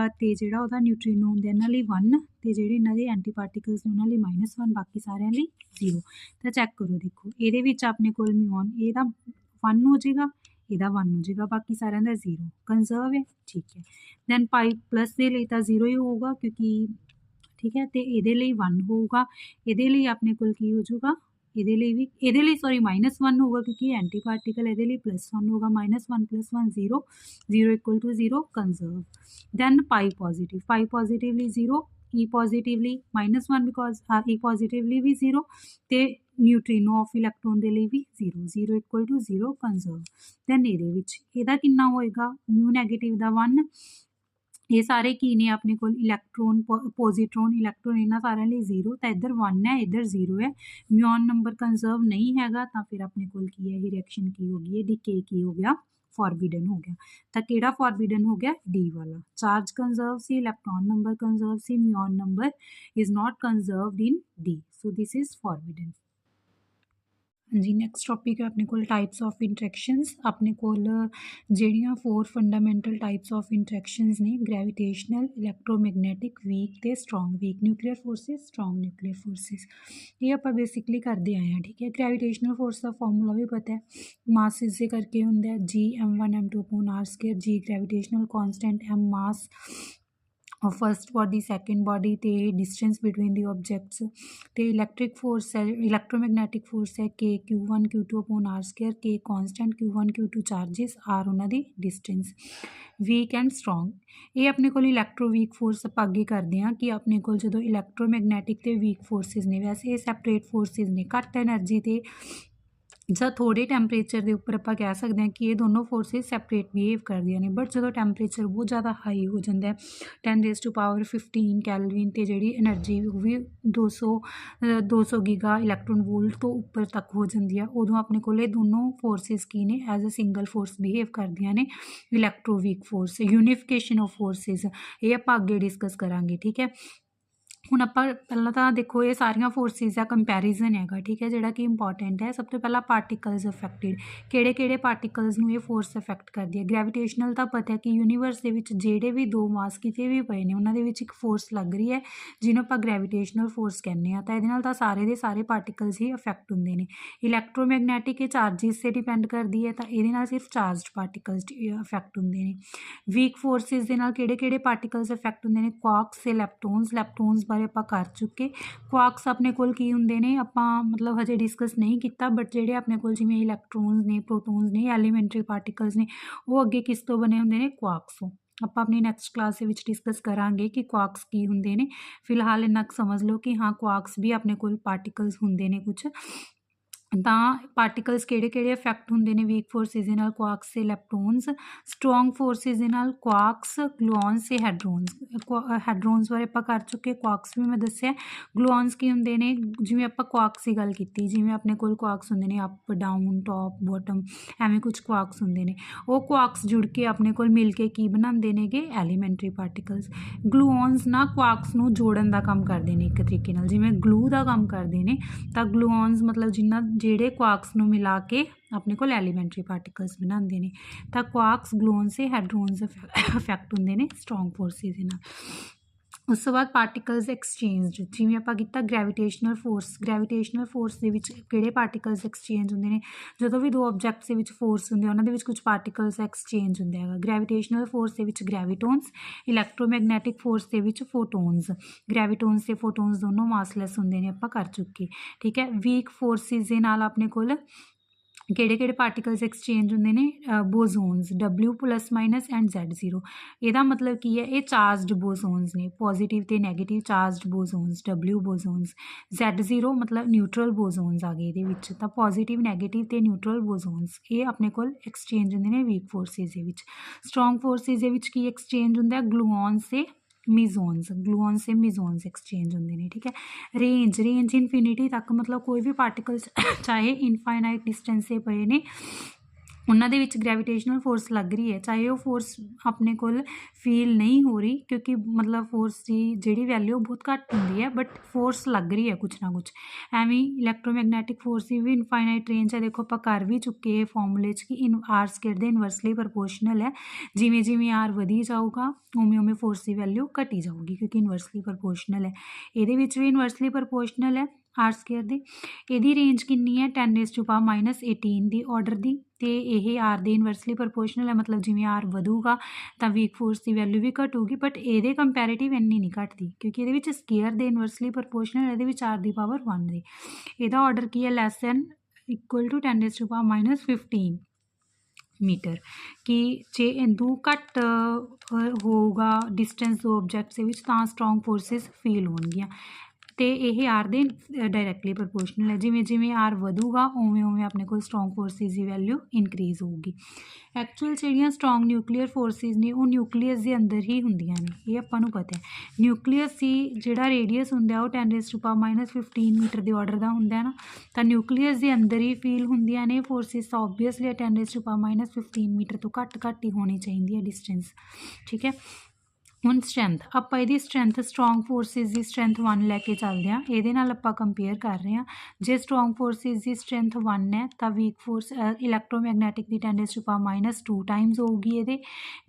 ਅਤੇ ਜਿਹੜਾ ਉਹਦਾ ਨਿਊਟਰੀਨੋ ਹੁੰਦਾ ਇਹਨਾਂ ਲਈ 1, ਅਤੇ ਜਿਹੜੇ ਇਹਨਾਂ ਦੇ ਐਂਟੀ ਪਾਰਟੀਕਲਸ ਨੇ ਉਹਨਾਂ ਲਈ -1, ਬਾਕੀ ਸਾਰਿਆਂ ਲਈ 0। ਤਾਂ ਚੈੱਕ ਕਰੋ, ਦੇਖੋ ਇਹਦੇ ਵਿੱਚ ਆਪਣੇ ਕੋਲ ਮਿਓਨ, ਇਹਦਾ 1 ਹੋ ਜਾਏਗਾ, ਇਹਦਾ 1 ਹੋ ਜਾਏਗਾ, ਬਾਕੀ ਸਾਰਿਆਂ ਦਾ 0, ਕੰਜ਼ਰਵ ਹੈ, ਠੀਕ ਹੈ। ਦੈਨ ਪਾਈ ਪਲੱਸ ਦੇ ਲਈ ਤਾਂ 0 ਹੀ ਹੋਊਗਾ ਕਿਉਂਕਿ ਠੀਕ ਹੈ, ਅਤੇ ਇਹਦੇ ਲਈ 1 ਹੋਊਗਾ, ਇਹਦੇ ਲਈ ਆਪਣੇ ਕੋਲ ਕੀ ਹੋ ਜਾਊਗਾ, ਇਹਦੇ ਲਈ ਸੋਰੀ -1 ਹੋਊਗਾ ਕਿਉਂਕਿ ਐਂਟੀ ਪਾਰਟੀਕਲ, ਇਹਦੇ ਲਈ +1 ਹੋਊਗਾ, -1 + 1 0, 0 = 0, ਕੰਜ਼ਰਵ। ਦੈਨ ਪਾਈ ਪੋਜ਼ੀਟਿਵ ਲਈ 0, ਈ ਪੋਜ਼ੀਟਿਵ ਲਈ -1 ਬਿਕੋਜ਼ ਈ ਪੋਜ਼ੀਟਿਵ ਲਈ ਵੀ 0, ਅਤੇ ਨਿਊਟਰੀਨੋ ਆਫ ਇਲੈਕਟ੍ਰੋਨ ਦੇ ਲਈ ਵੀ 0, 0 = 0, ਕੰਜ਼ਰਵ। ਦੈਨ ਇਹਦੇ ਵਿੱਚ ਇਹਦਾ ਕਿੰਨਾ ਹੋਏਗਾ ਮਿਊ ਨੈਗੇਟਿਵ ਦਾ 1, ਇਹ ਸਾਰੇ ਕੀ ਨੇ ਆਪਣੇ ਕੋਲ ਇਲੈਕਟ੍ਰੋਨ, ਪੋਜ਼ੀਟਰੋਨ, ਇਲੈਕਟ੍ਰੋਨ, ਇਹਨਾਂ ਸਾਰਿਆਂ ਲਈ 0, ਤਾਂ ਇੱਧਰ 1 ਹੈ, ਇੱਧਰ 0 ਹੈ, ਮਿਓਨ ਨੰਬਰ ਕੰਜ਼ਰਵ ਨਹੀਂ ਹੈਗਾ, ਤਾਂ ਫਿਰ ਆਪਣੇ ਕੋਲ ਕੀ ਹੈ ਇਹ ਰਿਐਕਸ਼ਨ ਕੀ ਹੋ ਗਈ ਹੈ ਡੀਕੇ ਕੀ ਹੋ ਗਿਆ ਫੋਰਬਿਡਨ ਹੋ ਗਿਆ। ਤਾਂ ਕਿਹੜਾ ਫੋਰਬਿਡਨ ਹੋ ਗਿਆ ਡੀ ਵਾਲਾ। ਚਾਰਜ ਕੰਜ਼ਰਵ ਸੀ, ਇਲੈਕਟ੍ਰੋਨ ਨੰਬਰ ਕੰਜ਼ਰਵ ਸੀ, muon number is not conserved in D, so this is forbidden. जी नैक्सट टॉपिक है अपने कोल टाइप्स ऑफ इंट्रैक्शनस। अपने कोल ਜਿਹੜੀਆਂ 4 फंडामेंटल टाइप्स ऑफ इंट्रैक्शनस ने ग्रैविटेशनल, इलैक्ट्रोमैगनैटिक, वीक ते strong. Weak nuclear forces, strong nuclear forces, ये ਆਪਾਂ बेसिकली करते आए हैं। ठीक है, ग्रैविटेशनल फोर्स का फॉर्मूला भी पता है, मास इसे करके होंगे G m1m2/r²। जी ग्रैविटेशनल कॉन्सटेंट, m मास फस्ट बॉडी, सैकेंड बॉडी ते डिस्टेंस बिटवीन दी ऑब्जैक्ट्स। तो इलैक्ट्रिक फोर्स है, इलैक्ट्रोमैगनैटिक फोर्स है के Q1 Q2/r²। K constant, Q1 Q2 charges, r उन्होंने डिस्टेंस। वीक एंड स्ट्रॉन्ग, ये अपने को इलैक्ट्रो वीक फोर्स आप अगे करते हैं कि अपने को जो इलैक्ट्रोमैगनैटिक ते वीक फोर्सिस ने, वैसे ये सैपरेट फोर्सिस ने, घट एनर्जी ते ਜਾਂ थोड़े टैंपरेचर के उपर आप कह सकते हैं कि ये दोनों फोर्सिस सैपरेट बिहेव करदियां ने। बट जो टैंपरेचर बहुत ज़्यादा हाई हो जाता है 10⁻15 कैलविन, तो जी एनर्जी वो भी 200 गीगा इलैक्ट्रॉन वोल्ट तो उपर तक हो जाती है, उदों अपने को दोनों फोर्सिस की ने as a single force behave करदियां ने। Electroweak force, unification of forces, ये आप अगे डिस्कस करांगे। ठीक है, ਹੁਣ ਆਪਾਂ ਪਹਿਲਾਂ ਤਾਂ ਦੇਖੋ ਇਹ ਸਾਰੀਆਂ ਫੋਰਸਿਸ ਦਾ ਕੰਪੈਰੀਜ਼ਨ ਹੈਗਾ। ਠੀਕ ਹੈ, ਜਿਹੜਾ ਕਿ ਇੰਪੋਰਟੈਂਟ ਹੈ। ਸਭ ਤੋਂ ਪਹਿਲਾਂ ਪਾਰਟੀਕਲਸ ਅਫੈਕਟਡ, ਕਿਹੜੇ ਪਾਰਟੀਕਲਸ ਨੂੰ ਇਹ ਫੋਰਸ ਅਫੈਕਟ ਕਰਦੀ ਹੈ। ਗ੍ਰੈਵੀਟੇਸ਼ਨਲ ਤਾਂ ਪਤਾ ਕਿ ਯੂਨੀਵਰਸ ਦੇ ਵਿੱਚ ਜਿਹੜੇ ਵੀ ਦੋ ਮਾਸ ਕਿਤੇ ਵੀ ਪਏ ਨੇ ਉਹਨਾਂ ਦੇ ਵਿੱਚ ਇੱਕ ਫੋਰਸ ਲੱਗ ਰਹੀ ਹੈ ਜਿਹਨੂੰ ਆਪਾਂ ਗ੍ਰੈਵੀਟੇਸ਼ਨਲ ਫੋਰਸ ਕਹਿੰਦੇ ਹਾਂ। ਤਾਂ ਇਹਦੇ ਨਾਲ ਤਾਂ ਸਾਰੇ ਦੇ ਸਾਰੇ ਪਾਰਟੀਕਲਸ ਹੀ ਅਫੈਕਟ ਹੁੰਦੇ ਨੇ। ਇਲੈਕਟ੍ਰੋਮੈਗਨੈਟਿਕ ਇਹ ਚਾਰਜਿਸ 'ਤੇ ਡਿਪੈਂਡ ਕਰਦੀ ਹੈ, ਤਾਂ ਇਹਦੇ ਨਾਲ ਸਿਰਫ ਚਾਰਜਡ ਪਾਰਟੀਕਲਸ ਅਫੈਕਟ ਹੁੰਦੇ ਨੇ। ਵੀਕ ਫੋਰਸਿਸ ਦੇ ਨਾਲ ਕਿਹੜੇ ਪਾਰਟੀਕਲਸ ਅਫੈਕਟ ਹੁੰਦੇ ਨੇ, ਕੁਆਰਕਸ ਤੇ ਲੈਪਟੋਨਸ ਬਾਰੇ ਆਪਾਂ ਕਰ ਚੁੱਕੇ। ਕੁਆਰਕਸ ਆਪਣੇ ਕੋਲ ਕੀ ਹੁੰਦੇ ਨੇ ਆਪਾਂ ਮਤਲਬ ਹਜੇ ਡਿਸਕਸ ਨਹੀਂ ਕੀਤਾ, ਬਟ ਜਿਹੜੇ ਆਪਣੇ ਕੋਲ ਜਿਵੇਂ ਇਲੈਕਟ੍ਰੋਨਸ ਨੇ, ਪ੍ਰੋਟੋਨਸ ਨੇ, ਐਲੀਮੈਂਟਰੀ ਪਾਰਟੀਕਲਸ ਨੇ, ਉਹ ਅੱਗੇ ਕਿਸ ਤੋਂ ਬਣੇ ਹੁੰਦੇ ਨੇ, ਕੁਆਰਕਸ ਤੋਂ। ਆਪਾਂ ਆਪਣੀ ਨੈਕਸਟ ਕਲਾਸ ਦੇ ਵਿੱਚ ਡਿਸਕਸ ਕਰਾਂਗੇ ਕਿ ਕੁਆਰਕਸ ਕੀ ਹੁੰਦੇ ਨੇ। ਫਿਲਹਾਲ ਇੰਨਾ ਕੁ ਸਮਝ ਲਓ ਕਿ ਹਾਂ ਕੁਆਰਕਸ ਵੀ ਆਪਣੇ ਕੋਲ ਪਾਰਟੀਕਲਸ ਹੁੰਦੇ ਨੇ ਕੁਛ। ਤਾਂ ਪਾਰਟੀਕਲਸ ਕਿਹੜੇ ਇਫੈਕਟ ਹੁੰਦੇ ਨੇ ਵੀਕ ਫੋਰਸਿਸ ਦੇ ਨਾਲ, ਕੁਆਰਕਸ ਤੇ ਇਲੈਕਟ੍ਰੋਨਸ। ਸਟਰੋਂਗ ਫੋਰਸਿਸ ਦੇ ਨਾਲ ਕੁਆਰਕਸ, ਗਲੂਓਨਸ ਤੇ ਹੈਡਰੋਨਸ। ਹੈਡਰੋਨਸ ਬਾਰੇ ਆਪਾਂ ਕਰ ਚੁੱਕੇ, ਕੁਆਰਕਸ ਵੀ ਮੈਂ ਦੱਸਿਆ। ਗਲੂਓਨਸ ਕੀ ਹੁੰਦੇ ਨੇ, ਜਿਵੇਂ ਆਪਾਂ ਕੁਆਰਕਸ ਦੀ ਗੱਲ ਕੀਤੀ, ਜਿਵੇਂ ਆਪਣੇ ਕੋਲ ਕੁਆਰਕਸ ਹੁੰਦੇ ਨੇ ਅਪ, ਡਾਊਨ, ਟੌਪ, ਬੋਟਮ, ਐਵੇਂ ਕੁਛ ਕੁਆਰਕਸ ਹੁੰਦੇ ਨੇ। ਉਹ ਕੁਆਰਕਸ ਜੁੜ ਕੇ ਆਪਣੇ ਕੋਲ ਮਿਲ ਕੇ ਕੀ ਬਣਾਉਂਦੇ ਨੇਗੇ, ਐਲੀਮੈਂਟਰੀ ਪਾਰਟੀਕਲਸ। ਗਲੂਓਨਸ ਨਾ ਕੁਆਰਕਸ ਨੂੰ ਜੋੜਨ ਦਾ ਕੰਮ ਕਰਦੇ ਨੇ ਇੱਕ ਤਰੀਕੇ ਨਾਲ, ਜਿਵੇਂ ਗਲੂ ਦਾ ਕੰਮ ਕਰਦੇ ਨੇ। ਤਾਂ ਗਲੂਓਨਸ ਮਤਲਬ ਜਿਹੜੇ ਕੁਆਰਕਸ ਨੂੰ ਮਿਲਾ ਕੇ ਆਪਣੇ ਕੋਲ ਐਲੀਮੈਂਟਰੀ ਪਾਰਟੀਕਲਸ ਬਣਾਉਂਦੇ ਨੇ। ਤਾਂ ਕੁਆਰਕਸ, ਗਲੂਓਨਸ ਤੇ ਹੈਡਰੋਨਸ ਇਫੈਕਟ ਹੁੰਦੇ ਨੇ ਸਟਰੋਂਗ ਫੋਰਸਿਸ ਦੇ ਨਾਲ। ਉਸ ਤੋਂ ਬਾਅਦ ਪਾਰਟੀਕਲਸ ਐਕਸਚੇਂਜ, ਜਿਵੇਂ ਆਪਾਂ ਕੀਤਾ ਗ੍ਰੈਵੀਟੇਸ਼ਨਲ ਫੋਰਸ ਦੇ ਵਿੱਚ ਕਿਹੜੇ ਪਾਰਟੀਕਲਸ ਐਕਸਚੇਂਜ ਹੁੰਦੇ ਨੇ, ਜਦੋਂ ਵੀ ਦੋ ਆਬਜੈਕਟਸ ਦੇ ਵਿੱਚ ਫੋਰਸ ਹੁੰਦੇ ਉਹਨਾਂ ਦੇ ਵਿੱਚ ਕੁਝ ਪਾਰਟੀਕਲਸ ਐਕਸਚੇਂਜ ਹੁੰਦੇ ਹੈਗਾ। ਗ੍ਰੈਵੀਟੇਸ਼ਨਲ ਫੋਰਸ ਦੇ ਵਿੱਚ ਗ੍ਰੈਵੀਟੋਨਸ, ਇਲੈਕਟ੍ਰੋਮੈਗਨੈਟਿਕ ਫੋਰਸ ਦੇ ਵਿੱਚ ਫੋਟੋਨਸ। ਗ੍ਰੈਵੀਟੋਨਸ ਤੇ ਫੋਟੋਨਸ ਦੋਨੋਂ ਮਾਸਲੈਸ ਹੁੰਦੇ ਨੇ, ਆਪਾਂ ਕਰ ਚੁੱਕੇ। ਠੀਕ ਹੈ, ਵੀਕ ਫੋਰਸਿਸ ਦੇ ਨਾਲ ਆਪਣੇ ਕੋਲ ਕਿਹੜੇ ਪਾਰਟੀਕਲਸ ਐਕਸਚੇਂਜ ਹੁੰਦੇ ਨੇ, ਬੋਜ਼ੋਨਸ, W+- ਐਂਡ Z0। ਇਹਦਾ ਮਤਲਬ ਕੀ ਹੈ, ਇਹ ਚਾਰਜਡ ਬੋਜ਼ੋਨਸ ਨੇ, ਪੋਜ਼ੀਟਿਵ ਤੇ ਨੈਗੇਟਿਵ ਚਾਰਜਡ ਬੋਜ਼ੋਨਸ, W ਬੋਜ਼ੋਨਸ। Z0 ਮਤਲਬ ਨਿਊਟਰਲ ਬੋਜ਼ੋਨਸ ਆ ਗਏ ਇਹਦੇ ਵਿੱਚ। ਤਾਂ ਪੋਜ਼ੀਟਿਵ, ਨੈਗੇਟਿਵ ਤੇ ਨਿਊਟਰਲ ਬੋਜ਼ੋਨਸ ਇਹ ਆਪਣੇ ਕੋਲ ਐਕਸਚੇਂਜ ਹੁੰਦੇ ਨੇ ਵੀਕ ਫੋਰਸਿਸ ਦੇ ਵਿੱਚ। ਸਟਰੋਂਗ ਫੋਰਸਿਸ ਦੇ ਵਿੱਚ ਕੀ ਐਕਸਚੇਂਜ ਹੁੰਦਾ, ਗਲੂਓਨਸ ਤੇ ਮਿਜ਼ੋਨਸ ਐਕਸਚੇਂਜ ਹੁੰਦੇ ਨੇ। ਠੀਕ ਹੈ, ਰੇਂਜ ਇਨਫਿਨਿਟੀ ਤੱਕ, ਮਤਲਬ ਕੋਈ ਵੀ ਪਾਰਟੀਕਲਸ ਚਾਹੇ ਇਨਫਾਈਨਾਈਟ ਡਿਸਟੈਂਸ 'ਤੇ ਪਏ ਨੇ ਉਹਨਾਂ ਦੇ ਵਿੱਚ ਗ੍ਰੈਵੀਟੇਸ਼ਨਲ ਫੋਰਸ ਲੱਗ ਰਹੀ ਹੈ, ਚਾਹੇ ਉਹ ਫੋਰਸ ਆਪਣੇ ਕੋਲ ਫੀਲ ਨਹੀਂ ਹੋ ਰਹੀ ਕਿਉਂਕਿ ਮਤਲਬ ਫੋਰਸ ਦੀ ਜਿਹੜੀ ਵੈਲਿਊ ਬਹੁਤ ਘੱਟ ਹੁੰਦੀ ਹੈ, ਬਟ ਫੋਰਸ ਲੱਗ ਰਹੀ ਹੈ ਕੁਛ ਨਾ ਕੁਛ। ਐਵੇਂ ਇਲੈਕਟ੍ਰੋਮੈਗਨੈਟਿਕ ਫੋਰਸ ਦੀ ਵੀ ਇਨਫਾਈਨਾਈਟ ਰੇਂਜ ਹੈ। ਦੇਖੋ ਆਪਾਂ ਕਰ ਵੀ ਚੁੱਕੇ ਫਾਰਮੂਲੇ 'ਚ ਕਿ R² ਦੇ ਇਨਵਰਸਲੀ ਪ੍ਰਪੋਰਸ਼ਨਲ ਹੈ। ਜਿਵੇਂ ਆਰ ਵਧੀ ਜਾਊਗਾ ਉਵੇਂ ਫੋਰਸ ਦੀ ਵੈਲਿਊ ਘਟੀ ਜਾਊਗੀ ਕਿਉਂਕਿ ਇਨਵਰਸਲੀ ਪ੍ਰਪੋਰਸ਼ਨਲ ਹੈ। ਇਹਦੇ ਵਿੱਚ ਵੀ ਇਨਵਰਸਲੀ ਪ੍ਰਪੋਰਸ਼ਨਲ ਹੈ R² ਦੀ। ਇਹਦੀ ਰੇਂਜ ਕਿੰਨੀ ਹੈ, 10⁻18 ਦੀ ਆਰਡਰ ਦੀ। ਅਤੇ ਇਹ ਆਰ ਦੇ ਇਨਵਰਸਲੀ ਪ੍ਰਪੋਰਸ਼ਨਲ ਹੈ, ਮਤਲਬ ਜਿਵੇਂ ਆਰ ਵਧੂਗਾ ਤਾਂ week force the value we ਘਟੂਗੀ, but ਇਹਦੇ ਕੰਪੈਰੇਟਿਵ ਇੰਨੀ ਨਹੀਂ ਘਟਦੀ ਕਿਉਂਕਿ ਇਹਦੇ ਵਿੱਚ ਸਕੇਅਰ ਦੇ ਇਨਵਰਸਲੀ ਪ੍ਰਪੋਰਸ਼ਨਲ, ਇਹਦੇ ਵਿੱਚ R⁻1 ਦੇ। ਇਹਦਾ ਆਰਡਰ ਕੀ ਹੈ, == 10⁻15 ਮੀਟਰ। ਕਿ ਜੇ ਇਦੋਂ ਘੱਟ ਹੋਊਗਾ ਡਿਸਟੈਂਸ ਦੋ ਆਬਜੈਕਟਸ ਦੇ ਵਿੱਚ ਤਾਂ ਸਟਰੋਂਗ ਫੋਰਸਿਸ ਫੀਲ ਹੋਣਗੀਆਂ। ਅਤੇ ਇਹ ਆਰ ਦੇ ਡਾਇਰੈਕਟਲੀ ਪ੍ਰਪੋਰਸ਼ਨਲ ਹੈ। ਜਿਵੇਂ ਆਰ ਵਧੂਗਾ ਉਵੇਂ ਆਪਣੇ ਕੋਲ ਸਟਰੋਂਗ ਫੋਰਸਿਸ ਦੀ ਵੈਲਿਊ ਇਨਕਰੀਜ਼ ਹੋਊਗੀ। ਐਕਚੁਅਲ ਜਿਹੜੀਆਂ ਸਟਰੋਂਗ ਨਿਊਕਲੀਅਰ ਫੋਰਸਿਸ ਨੇ ਉਹ ਨਿਊਕਲੀਅਸ ਦੇ ਅੰਦਰ ਹੀ ਹੁੰਦੀਆਂ ਨੇ, ਇਹ ਆਪਾਂ ਨੂੰ ਪਤਾ ਹੈ। ਨਿਊਕਲੀਅਸ ਦੀ ਜਿਹੜਾ ਰੇਡੀਅਸ ਹੁੰਦਾ ਉਹ 10⁻15 ਮੀਟਰ ਦੇ ਆਰਡਰ ਦਾ ਹੁੰਦਾ ਨਾ, ਤਾਂ ਨਿਊਕਲੀਅਸ ਦੇ ਅੰਦਰ ਹੀ ਫੀਲ ਹੁੰਦੀਆਂ ਨੇ ਫੋਰਸਿਸ। ਤਾਂ ਓਬਵੀਅਸਲੀ 10⁻15 ਮੀਟਰ ਤੋਂ ਘੱਟ ਹੀ ਹੋਣੀ ਚਾਹੀਦੀ ਹੈ ਡਿਸਟੈਂਸ। ਠੀਕ ਹੈ, ਹੁਣ ਸਟਰੈਂਥ ਆਪਾਂ ਇਹਦੀ ਸਟਰੈਂਥ ਸਟਰੋਂਗ ਫੋਰਸਿਸ ਦੀ ਸਟਰੈਂਥ 1 ਲੈ ਕੇ ਚੱਲਦੇ ਹਾਂ, ਇਹਦੇ ਨਾਲ ਆਪਾਂ ਕੰਪੇਅਰ ਕਰ ਰਹੇ ਹਾਂ। ਜੇ ਸਟਰੋਂਗ ਫੋਰਸਿਸ ਦੀ ਸਟਰੈਂਥ 1 ਹੈ ਤਾਂ ਵੀਕ ਫੋਰਸ ਇਲੈਕਟ੍ਰੋਮੈਗਨੈਟਿਕ ਦੀ 10⁻² ਟਾਈਮਸ ਹੋਊਗੀ ਇਹਦੇ,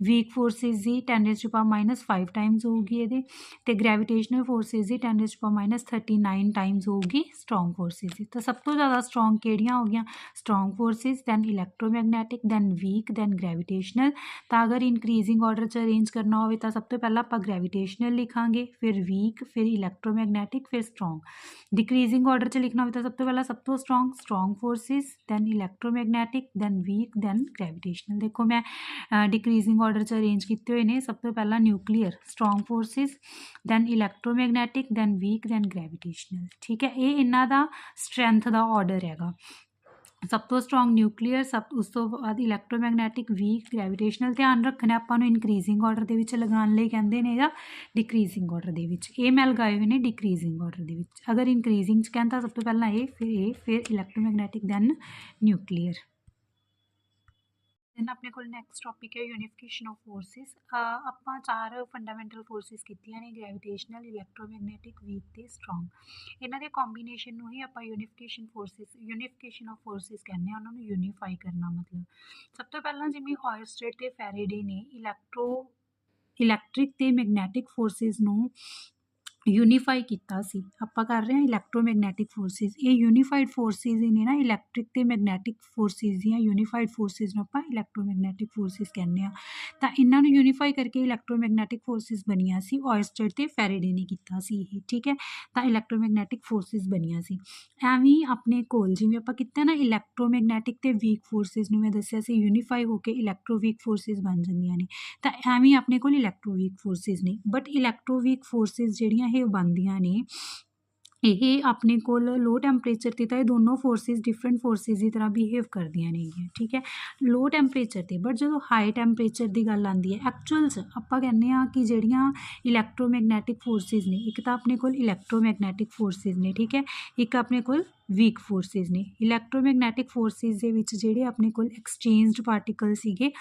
ਵੀਕ ਫੋਰਸਿਸ ਦੀ 10⁻5 ਟਾਈਮਸ ਹੋਊਗੀ ਇਹਦੇ, ਤੇ ਗ੍ਰੈਵੀਟੇਸ਼ਨਲ ਫੋਰਸਿਸ ਦੀ 10⁻39 ਟਾਈਮਸ ਹੋਊਗੀ ਸਟਰੋਂਗ ਫੋਰਸਿਸ ਦੀ। ਤਾਂ ਸਭ ਤੋਂ ਜ਼ਿਆਦਾ ਸਟਰੋਂਗ ਕਿਹੜੀਆਂ ਹੋ ਗਈਆਂ? Strong forces, than electromagnetic, than weak, than gravitational. ਤਾਂ ਅਗਰ ਇਨਕਰੀਜ਼ਿੰਗ ਆਰਡਰ 'ਚ ਅਰੇਂਜ ਕਰਨਾ ਹੋਵੇ ਤਾਂ ਸਭ ਤੋਂ ਪਹਿਲਾਂ ਆਪਾਂ ਗ੍ਰੈਵੀਟੇਸ਼ਨਲ ਲਿਖਾਂਗੇ, ਫਿਰ ਵੀਕ, ਫਿਰ ਇਲੈਕਟ੍ਰੋਮੈਗਨੈਟਿਕ, ਫਿਰ ਸਟਰੋਂਗ। ਡਿਕਰੀਜ਼ਿੰਗ ਆਰਡਰ 'ਚ ਲਿਖਣਾ ਹੋਵੇ ਤਾਂ ਸਭ ਤੋਂ ਪਹਿਲਾਂ ਸਭ ਤੋਂ strong forces, than electromagnetic, than weak, than gravitational. ਦੇਖੋ ਮੈਂ ਡਿਕਰੀਜ਼ਿੰਗ ਆਰਡਰ 'ਚ ਅਰੇਂਜ ਕੀਤੇ ਹੋਏ ਨੇ। ਸਭ ਤੋਂ ਪਹਿਲਾਂ nuclear strong forces, than electromagnetic, than weak, than gravitational. ਠੀਕ ਹੈ, ਇਹ ਇਹਨਾਂ ਦਾ ਸਟਰੈਂਥ ਦਾ ਆਰਡਰ ਹੈਗਾ। ਸਭ ਤੋਂ ਸਟਰੋਂਗ ਨਿਊਕਲੀਅਰ, ਉਸ ਤੋਂ ਬਾਅਦ ਇਲੈਕਟ੍ਰੋਮੈਗਨੈਟਿਕ, ਵੀਕ, ਗ੍ਰੈਵੀਟੇਸ਼ਨਲ। ਧਿਆਨ ਰੱਖਣਾ ਆਪਾਂ ਨੂੰ ਇਨਕਰੀਜ਼ਿੰਗ ਆਰਡਰ ਦੇ ਵਿੱਚ ਲਗਾਉਣ ਲਈ ਕਹਿੰਦੇ ਨੇ ਜਾਂ ਡਿਕਰੀਜ਼ਿੰਗ ਆਰਡਰ ਦੇ ਵਿੱਚ। ਇਹ ਮੈਂ ਲਗਾਏ ਹੋਏ ਨੇ ਡਿਕਰੀਜ਼ਿੰਗ ਆਰਡਰ ਦੇ ਵਿੱਚ। ਅਗਰ ਇਨਕਰੀਜ਼ਿੰਗ 'ਚ ਕਹਿੰਦਾ ਸਭ ਤੋਂ ਪਹਿਲਾਂ ਇਹ, ਫਿਰ ਇਲੈਕਟ੍ਰੋਮੈਗਨੈਟਿਕ, ਦੈਨ ਨਿਊਕਲੀਅਰ। ਦੈਨ ਆਪਣੇ ਕੋਲ ਨੈਕਸਟ ਟੋਪਿਕ ਹੈ ਯੂਨੀਫਿਕੇਸ਼ਨ ਆਫ ਫੋਰਸਿਸ। ਆਪਾਂ 4 ਫੰਡਾਮੈਂਟਲ ਫੋਰਸਿਸ ਕੀਤੀਆਂ ਨੇ, ਗ੍ਰੈਵੀਟੇਸ਼ਨਲ, ਇਲੈਕਟ੍ਰੋਮੈਗਨੈਟਿਕ, ਵੀਕ ਤੇ ਸਟਰੋਂਗ। ਇਹਨਾਂ ਦੇ ਕੰਬੀਨੇਸ਼ਨ ਨੂੰ ਹੀ ਆਪਾਂ ਯੂਨੀਫਿਕੇਸ਼ਨ ਆਫ ਫੋਰਸਿਸ ਕਹਿੰਦੇ ਆ, ਉਹਨਾਂ ਨੂੰ ਯੂਨੀਫਾਈ ਕਰਨਾ। ਮਤਲਬ ਸਭ ਤੋਂ ਪਹਿਲਾਂ ਜਿਵੇਂ ਔਇਰਸਟਡ ਤੇ ਫੈਰਾਡੇ ਨੇ ਇਲੈਕਟ੍ਰਿਕ ਤੇ ਮੈਗਨੈਟਿਕ ਫੋਰਸਿਸ ਨੂੰ ਯੂਨੀਫਾਈ ਕੀਤਾ ਸੀ। ਆਪਾਂ ਕਰ ਰਹੇ ਹਾਂ ਇਲੈਕਟ੍ਰੋਮੈਗਨੈਟਿਕ ਫੋਰਸਿਸ। ਇਹ ਯੂਨੀਫਾਈਡ ਫੋਰਸਿਸ ਹੀ ਨੇ ਨਾ, ਇਲੈਕਟ੍ਰਿਕ ਤੇ ਮੈਗਨੈਟਿਕ ਫੋਰਸਿਸ ਦੀਆਂ ਯੂਨੀਫਾਈਡ ਫੋਰਸਿਸ ਨੂੰ ਆਪਾਂ ਇਲੈਕਟ੍ਰੋਮੈਗਨੈਟਿਕ ਫੋਰਸਿਸ ਕਹਿੰਦੇ ਹਾਂ। ਤਾਂ ਇਹਨਾਂ ਨੂੰ ਯੂਨੀਫਾਈ ਕਰਕੇ ਇਲੈਕਟ੍ਰੋਮੈਗਨੈਟਿਕ ਫੋਰਸਿਸ ਬਣੀਆਂ ਸੀ। ਔਇਰਸਟਡ ਤੇ ਫੈਰਾਡੇ ਨੇ ਕੀਤਾ ਸੀ ਇਹ। ਠੀਕ ਹੈ, ਤਾਂ ਇਲੈਕਟ੍ਰੋਮੈਗਨੈਟਿਕ ਫੋਰਸਿਸ ਬਣੀਆਂ ਸੀ। ਐਵੇਂ ਆਪਣੇ ਕੋਲ ਜਿਵੇਂ ਆਪਾਂ ਕੀਤਾ ਨਾ ਇਲੈਕਟ੍ਰੋਮੈਗਨੈਟਿਕ ਤੇ ਵੀਕ ਫੋਰਸਿਸ ਨੂੰ ਮੈਂ ਦੱਸਿਆ ਸੀ ਯੂਨੀਫਾਈ ਹੋ ਕੇ ਇਲੈਕਟ੍ਰੋਵੀਕ ਫੋਰਸਿਸ ਬਣ ਜਾਂਦੀਆਂ ਨੇ। ਤਾਂ ਐਵੇਂ ਆਪਣੇ ਕੋਲ ਇਲੈਕਟ੍ਰੋਵੀਕ ਫੋਰਸਿਸ ਨੇ। ਬਟ ਇਲੈਕਟ੍ਰੋਵੀਕ ਫੋਰਸਿਸ ਜਿਹੜੀਆਂ ਇਹ ਬਣਦੀਆਂ ਨੇ, ਇਹ ਆਪਣੇ ਕੋਲ ਲੋ ਟੈਂਪਰੇਚਰ 'ਤੇ ਤਾਂ ਇਹ ਦੋਨੋਂ ਫੋਰਸਿਸ ਡਿਫਰੈਂਟ ਫੋਰਸਿਸ ਦੀ ਤਰ੍ਹਾਂ ਬਿਹੇਵ ਕਰਦੀਆਂ ਨੇਗੀਆਂ। ਠੀਕ ਹੈ, ਲੋ ਟੈਂਪਰੇਚਰ 'ਤੇ। ਬਟ ਜਦੋਂ ਹਾਈ ਟੈਂਪਰੇਚਰ ਦੀ ਗੱਲ ਆਉਂਦੀ ਹੈ, ਐਕਚੁਅਲ 'ਚ ਆਪਾਂ ਕਹਿੰਦੇ ਹਾਂ ਕਿ ਜਿਹੜੀਆਂ ਇਲੈਕਟ੍ਰੋਮੈਗਨੈਟਿਕ ਫੋਰਸਿਸ ਨੇ, ਇੱਕ ਤਾਂ ਆਪਣੇ ਕੋਲ ਇਲੈਕਟ੍ਰੋਮੈਗਨੈਟਿਕ ਫੋਰਸਿਸ ਨੇ, ਠੀਕ ਹੈ, ਇੱਕ ਆਪਣੇ ਕੋਲ ਵੀਕ ਫੋਰਸਿਸ ਨੇ। ਇਲੈਕਟ੍ਰੋਮੈਗਨੈਟਿਕ ਫੋਰਸਿਸ ਦੇ ਵਿੱਚ ਜਿਹੜੇ ਆਪਣੇ ਕੋਲ ਐਕਸਚੇਂਜਡ ਪਾਰਟੀਕਲ ਸੀਗੇ,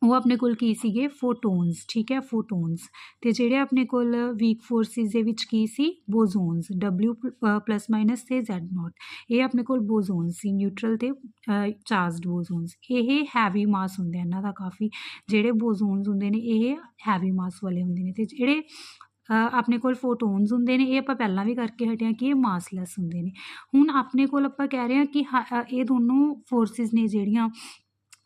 ਉਹ ਆਪਣੇ ਕੋਲ ਕੀ ਸੀਗੇ? ਫੋਟੋਨਸ। ਠੀਕ ਹੈ, ਫੋਟੋਨਸ। ਤੇ ਜਿਹੜੇ ਆਪਣੇ ਕੋਲ ਵੀਕ ਫੋਰਸਿਸ ਦੇ ਵਿੱਚ ਕੀ ਸੀ? ਬੋਜ਼ੋਨਸ, W+- ਤੇ Z0। ਇਹ ਆਪਣੇ ਕੋਲ ਬੋਜ਼ੋਨਸ ਸੀ, ਨਿਊਟਰਲ ਤੇ ਚਾਰਜਡ ਬੋਜ਼ੋਨਸ। ਇਹ ਹੈਵੀ ਮਾਸ ਹੁੰਦੇ ਇਹਨਾਂ ਦਾ ਕਾਫੀ। ਜਿਹੜੇ ਬੋਜ਼ੋਨਸ ਹੁੰਦੇ ਨੇ ਇਹ ਹੈਵੀ ਮਾਸ ਵਾਲੇ ਹੁੰਦੇ ਨੇ, ਤੇ ਜਿਹੜੇ ਆਪਣੇ ਕੋਲ ਫੋਟੋਨਸ ਹੁੰਦੇ ਨੇ ਇਹ ਆਪਾਂ ਪਹਿਲਾਂ ਵੀ ਕਰਕੇ ਹਟੇ ਹਾਂ ਕਿ ਇਹ ਮਾਸਲੈਸ ਹੁੰਦੇ ਨੇ। ਹੁਣ ਆਪਣੇ ਕੋਲ ਆਪਾਂ ਕਹਿ ਰਹੇ ਹਾਂ ਕਿ ਇਹ ਦੋਨੋਂ ਫੋਰਸਿਸ ਨੇ ਜਿਹੜੀਆਂ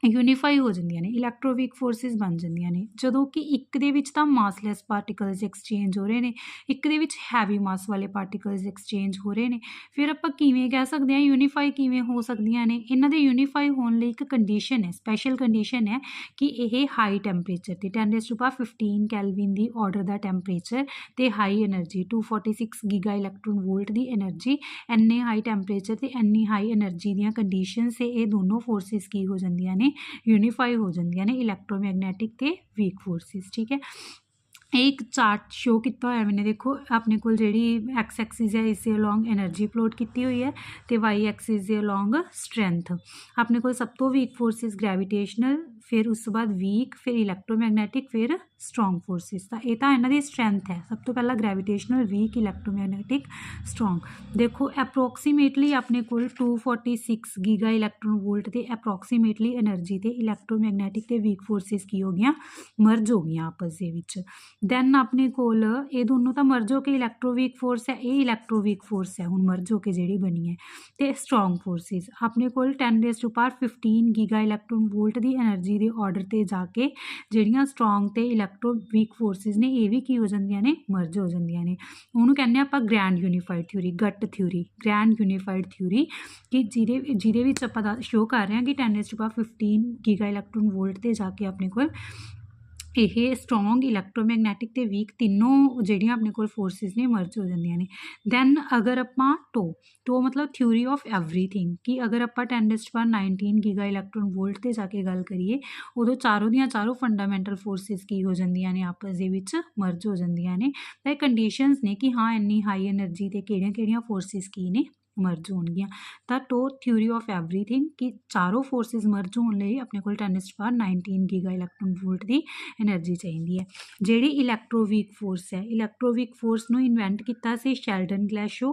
ਯੂਨੀਫਾਈ ਹੋ ਜਾਂਦੀਆਂ ਨੇ, ਇਲੈਕਟ੍ਰੋਵੀਕ ਫੋਰਸਿਸ ਬਣ ਜਾਂਦੀਆਂ ਨੇ। ਜਦੋਂ ਕਿ ਇੱਕ ਦੇ ਵਿੱਚ ਤਾਂ ਮਾਸਲੈਸ ਪਾਰਟੀਕਲਸ ਐਕਸਚੇਂਜ ਹੋ ਰਹੇ ਨੇ, ਇੱਕ ਦੇ ਵਿੱਚ ਹੈਵੀ ਮਾਸ ਵਾਲੇ ਪਾਰਟੀਕਲਸ ਐਕਸਚੇਂਜ ਹੋ ਰਹੇ ਨੇ। ਫਿਰ ਆਪਾਂ ਕਿਵੇਂ ਕਹਿ ਸਕਦੇ ਹਾਂ ਯੂਨੀਫਾਈ ਕਿਵੇਂ ਹੋ ਸਕਦੀਆਂ ਨੇ? ਇਹਨਾਂ ਦੇ ਯੂਨੀਫਾਈ ਹੋਣ ਲਈ ਇੱਕ ਕੰਡੀਸ਼ਨ ਹੈ, ਸਪੈਸ਼ਲ ਕੰਡੀਸ਼ਨ ਹੈ ਕਿ ਇਹ ਹਾਈ ਟੈਂਪਰੇਚਰ 'ਤੇ 10⁻15 ਕੈਲਵਿਨ ਦੀ ਆਰਡਰ ਦਾ ਟੈਂਪਰੇਚਰ ਤੇ ਹਾਈ એનર્ਜੀ 246 ਗੀਗਾ ਇਲੈਕਟ੍ਰੋਨ ਵੋਲਟ ਦੀ એનર્ਜੀ, ਇੰਨੇ ਹਾਈ ਟੈਂਪਰੇਚਰ ਤੇ ਇੰਨੀ ਹਾਈ એનર્ਜੀ ਦੀਆਂ ਕੰਡੀਸ਼ਨਸ 'ਤੇ ਇਹ ਦੋਨੋਂ ਫੋਰਸਿਸ ਕੀ ਹੋ ਜਾਂਦੀਆਂ ਨੇ? ਯੂਨੀਫਾਈ ਹੋ ਜਾਂਦੀਆਂ ਨੇ, ਇਲੈਕਟ੍ਰੋਮੈਗਨੈਟਿਕ ਤੇ ਵੀਕ ਫੋਰਸਿਸ। ਠੀਕ ਹੈ, ਇਹ ਇੱਕ ਚਾਰਟ ਸ਼ੋ ਕੀਤਾ ਹੋਇਆ ਮੈਨੇ। ਦੇਖੋ ਆਪਣੇ ਕੋਲ ਜਿਹੜੀ ਐਕਸ ਐਕਸਿਸ ਹੈ ਇਸ ਦੇ ਅਲੋਂਗ એનર્ਜੀ ਪਲੋਟ ਕੀਤੀ ਹੋਈ ਹੈ, ਤੇ ਵਾਈ ਐਕਸਿਸ ਦੇ ਅਲੋਂਗ ਸਟਰੈਂਥ। ਆਪਣੇ ਕੋਲ ਸਭ ਤੋਂ ਵੀਕ ਫੋਰਸਿਸ ਗ੍ਰੈਵੀਟੇਸ਼ਨਲ, ਫਿਰ ਉਸ ਤੋਂ ਬਾਅਦ ਵੀਕ, ਫਿਰ ਇਲੈਕਟ੍ਰੋਮੈਗਨੈਟਿਕ, ਫਿਰ ਸਟਰੋਂਗ ਫੋਰਸਿਸ। ਤਾਂ ਇਹ ਤਾਂ ਇਹਨਾਂ ਦੀ ਸਟਰੈਂਥ ਹੈ। ਸਭ ਤੋਂ ਪਹਿਲਾਂ ਗ੍ਰੈਵੀਟੇਸ਼ਨਲ, ਵੀਕ, ਇਲੈਕਟ੍ਰੋਮੈਗਨੈਟਿਕ, ਸਟਰੋਂਗ। ਦੇਖੋ ਅਪਰੋਕਸੀਮੇਟਲੀ ਆਪਣੇ ਕੋਲ 246 ਗੀਗਾ ਇਲੈਕਟ੍ਰੋਨ ਵੋਲਟ ਦੇ ਅਪਰੋਕਸੀਮੇਟਲੀ એનર્ਜੀ ਤੇ ਇਲੈਕਟ੍ਰੋਮੈਗਨੈਟਿਕ ਤੇ ਵੀਕ ਫੋਰਸਿਸ ਕੀ ਹੋ ਗਈਆਂ? ਮਰਜ ਹੋ ਗਈਆਂ ਆਪਸ ਦੇ ਵਿੱਚ। ਦੈਨ ਆਪਣੇ ਕੋਲ ਇਹ ਦੋਨੋਂ ਤਾਂ ਮਰਜ ਹੋ ਕੇ ਇਲੈਕਟ੍ਰੋਵੀਕ ਫੋਰਸ ਹੈ, ਇਹ ਇਲੈਕਟ੍ਰੋਵੀਕ ਫੋਰਸ ਹੈ ਹੁਣ ਮਰਜ ਹੋ ਕੇ ਜਿਹੜੀ ਬਣੀ ਹੈ। ਤੇ ਸਟਰੋਂਗ ਫੋਰਸਿਸ ਆਪਣੇ ਕੋਲ 10⁻15 ਗੀਗਾ ਇਲੈਕਟ੍ਰੋਨ ਵੋਲਟ ਦੀ એનર્ਜੀ ਦੇ ਆਰਡਰ 'ਤੇ ਜਾ ਕੇ ਜਿਹੜੀਆਂ ਸਟਰੋਂਗ ਤੇ ਇਲੈਕਟ੍ਰੋਵੀਕ ਫੋਰਸਿਸ ਨੇ ਇਹ ਵੀ ਕੀ ਹੋ ਜਾਂਦੀਆਂ ਨੇ? ਮਰਜ ਹੋ ਜਾਂਦੀਆਂ ਨੇ। ਉਹਨੂੰ ਕਹਿੰਦੇ ਆਪਾਂ grand unified theory, ਗੱਟ theory, grand unified theory, ਕਿ ਜਿਹਦੇ ਵਿੱਚ ਆਪਾਂ ਸ਼ੋ ਕਰ ਰਹੇ ਹਾਂ ਕਿ 10⁻15 ਗੀਗਾ ਇਲੈਕਟ੍ਰੋਨ ਵੋਲਟ 'ਤੇ ਜਾ ਕੇ ਆਪਣੇ ਕੋਲ ਇਹ ਸਟਰੋਂਗ, ਇਲੈਕਟ੍ਰੋਮੈਗਨੈਟਿਕ ਤੇ ਵੀਕ ਤਿੰਨੋਂ ਜਿਹੜੀਆਂ ਆਪਣੇ ਕੋਲ ਫੋਰਸਿਸ ਨੇ ਮਰਜ ਹੋ ਜਾਂਦੀਆਂ ਨੇ। ਦੈਨ ਅਗਰ ਆਪਾਂ ਟੋ ਮਤਲਬ ਥਿਊਰੀ ਆਫ ਐਵਰੀਥਿੰਗ, ਕਿ ਅਗਰ ਆਪਾਂ 10⁻19 ਗੀਗਾ ਇਲੈਕਟ੍ਰੋਨ ਵੋਲਟ 'ਤੇ ਜਾ ਕੇ ਗੱਲ ਕਰੀਏ, ਉਦੋਂ ਚਾਰੋਂ ਦੀਆਂ ਚਾਰੋਂ ਫੰਡਾਮੈਂਟਲ ਫੋਰਸਿਸ ਕੀ ਹੋ ਜਾਂਦੀਆਂ ਨੇ? ਆਪਸ ਦੇ ਵਿੱਚ ਮਰਜ ਹੋ ਜਾਂਦੀਆਂ ਨੇ। ਤਾਂ ਇਹ ਕੰਡੀਸ਼ਨਸ ਨੇ ਕਿ ਹਾਂ ਇੰਨੀ ਹਾਈ એનર્ਜੀ 'ਤੇ ਕਿਹੜੀਆਂ ਫੋਰਸਿਸ ਕੀ ਨੇ? ਮਰਜ ਹੋਣਗੀਆਂ। ਤਾਂ ਟੋ ਥਿਊਰੀ ਆਫ ਐਵਰੀਥਿੰਗ ਕਿ ਚਾਰੋਂ ਫੋਰਸਿਸ ਮਰਜ ਹੋਣ ਲਈ ਆਪਣੇ ਕੋਲ 10⁻19 ਗੀਗਾ ਇਲੈਕਟ੍ਰੋਨ ਵੋਲਟ ਦੀ એનર્ਜੀ ਚਾਹੀਦੀ ਹੈ। ਜਿਹੜੀ ਇਲੈਕਟ੍ਰੋਵੀਕ ਫੋਰਸ ਹੈ, ਇਲੈਕਟ੍ਰੋਵੀਕ ਫੋਰਸ ਨੂੰ ਇਨਵੈਂਟ ਕੀਤਾ ਸੀ ਸ਼ੈਲਡਨ ਗਲੈਸ਼ੋ,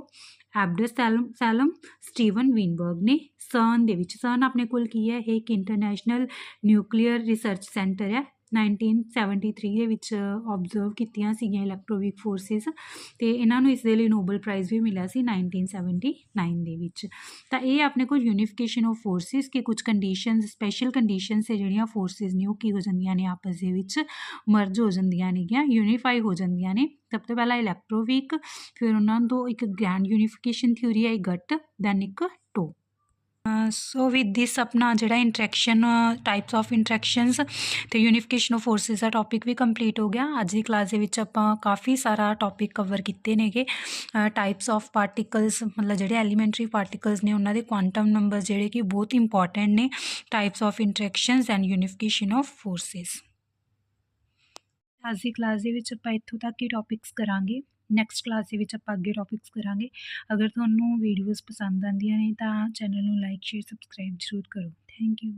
ਐਬਡਸ ਸੈਲਮ, ਸਟੀਵਨ ਵੀਨਬਰਗ ਨੇ। CERN ਦੇ ਵਿੱਚ, CERN ਆਪਣੇ ਕੋਲ ਕੀ ਹੈ, ਇਹ ਇੱਕ ਇੰਟਰਨੈਸ਼ਨਲ ਨਿਊਕਲੀਅਰ ਰਿਸਰਚ ਸੈਂਟਰ ਹੈ। 1973 ਦੇ ਵਿੱਚ ਓਬਜ਼ਰਵ ਕੀਤੀਆਂ ਸੀਗੀਆਂ ਇਲੈਕਟ੍ਰੋਵੀਕ ਫੋਰਸਿਸ, ਅਤੇ ਇਹਨਾਂ ਨੂੰ ਇਸ ਦੇ ਲਈ ਨੋਬਲ ਪ੍ਰਾਈਜ਼ ਵੀ ਮਿਲਿਆ ਸੀ 1979 ਦੇ ਵਿੱਚ। ਤਾਂ ਇਹ ਆਪਣੇ ਕੋਲ ਯੂਨੀਫਿਕੇਸ਼ਨ ਆਫ ਫੋਰਸਿਸ ਕਿ ਕੁਝ ਕੰਡੀਸ਼ਨਸ, ਸਪੈਸ਼ਲ ਕੰਡੀਸ਼ਨਸ ਹੈ ਜਿਹੜੀਆਂ ਫੋਰਸਿਸ ਨੇ ਉਹ ਕੀ ਹੋ ਜਾਂਦੀਆਂ ਨੇ, ਆਪਸ ਦੇ ਵਿੱਚ ਮਰਜ ਹੋ ਜਾਂਦੀਆਂ ਨੇਗੀਆਂ, ਯੂਨੀਫਾਈ ਹੋ ਜਾਂਦੀਆਂ ਨੇ। ਸਭ ਤੋਂ ਪਹਿਲਾਂ ਇਲੈਕਟ੍ਰੋਵੀਕ, ਫਿਰ ਉਹਨਾਂ ਤੋਂ ਇੱਕ ਗ੍ਰੈਂਡ ਯੂਨੀਫਿਕੇਸ਼ਨ ਥਿਊਰੀ ਹੈ ਗਟ, ਦੈਨ ਇੱਕ ਟੋ। ਸੋ ਵਿਦ ਦਿਸ ਆਪਣਾ ਜਿਹੜਾ ਇੰਟਰੈਕਸ਼ਨ, ਟਾਈਪਸ ਆਫ ਇੰਟਰੈਕਸ਼ਨਸ ਅਤੇ ਯੂਨੀਫਿਕੇਸ਼ਨ ਆਫ ਫੋਰਸਿਸ ਦਾ ਟੋਪਿਕ ਵੀ ਕੰਪਲੀਟ ਹੋ ਗਿਆ। ਅੱਜ ਦੀ ਕਲਾਸ ਦੇ ਵਿੱਚ ਆਪਾਂ ਕਾਫੀ ਸਾਰਾ ਟੋਪਿਕ ਕਵਰ ਕੀਤੇ ਨੇਗੇ। ਟਾਈਪਸ ਆਫ ਪਾਰਟੀਕਲਸ, ਮਤਲਬ ਜਿਹੜੇ ਐਲੀਮੈਂਟਰੀ ਪਾਰਟੀਕਲਸ ਨੇ ਉਹਨਾਂ ਦੇ ਕੁਆਂਟਮ ਨੰਬਰ ਜਿਹੜੇ ਕਿ ਬਹੁਤ ਇੰਪੋਰਟੈਂਟ ਨੇ, types of interactions and unification of forces. ਅੱਜ ਦੀ ਕਲਾਸ ਦੇ ਵਿੱਚ ਆਪਾਂ ਇੱਥੋਂ ਤੱਕ ਹੀ ਟੋਪਿਕਸ ਕਰਾਂਗੇ। ਨੈਕਸਟ ਕਲਾਸ ਦੇ ਵਿੱਚ ਆਪਾਂ ਅੱਗੇ ਟੋਪਿਕਸ ਕਰਾਂਗੇ। ਅਗਰ ਤੁਹਾਨੂੰ ਵੀਡੀਓਜ਼ ਪਸੰਦ ਆਉਂਦੀਆਂ ਨੇ ਤਾਂ ਚੈਨਲ ਨੂੰ ਲਾਈਕ, ਸ਼ੇਅਰ, ਸਬਸਕ੍ਰਾਈਬ ਜ਼ਰੂਰ ਕਰੋ। Thank you.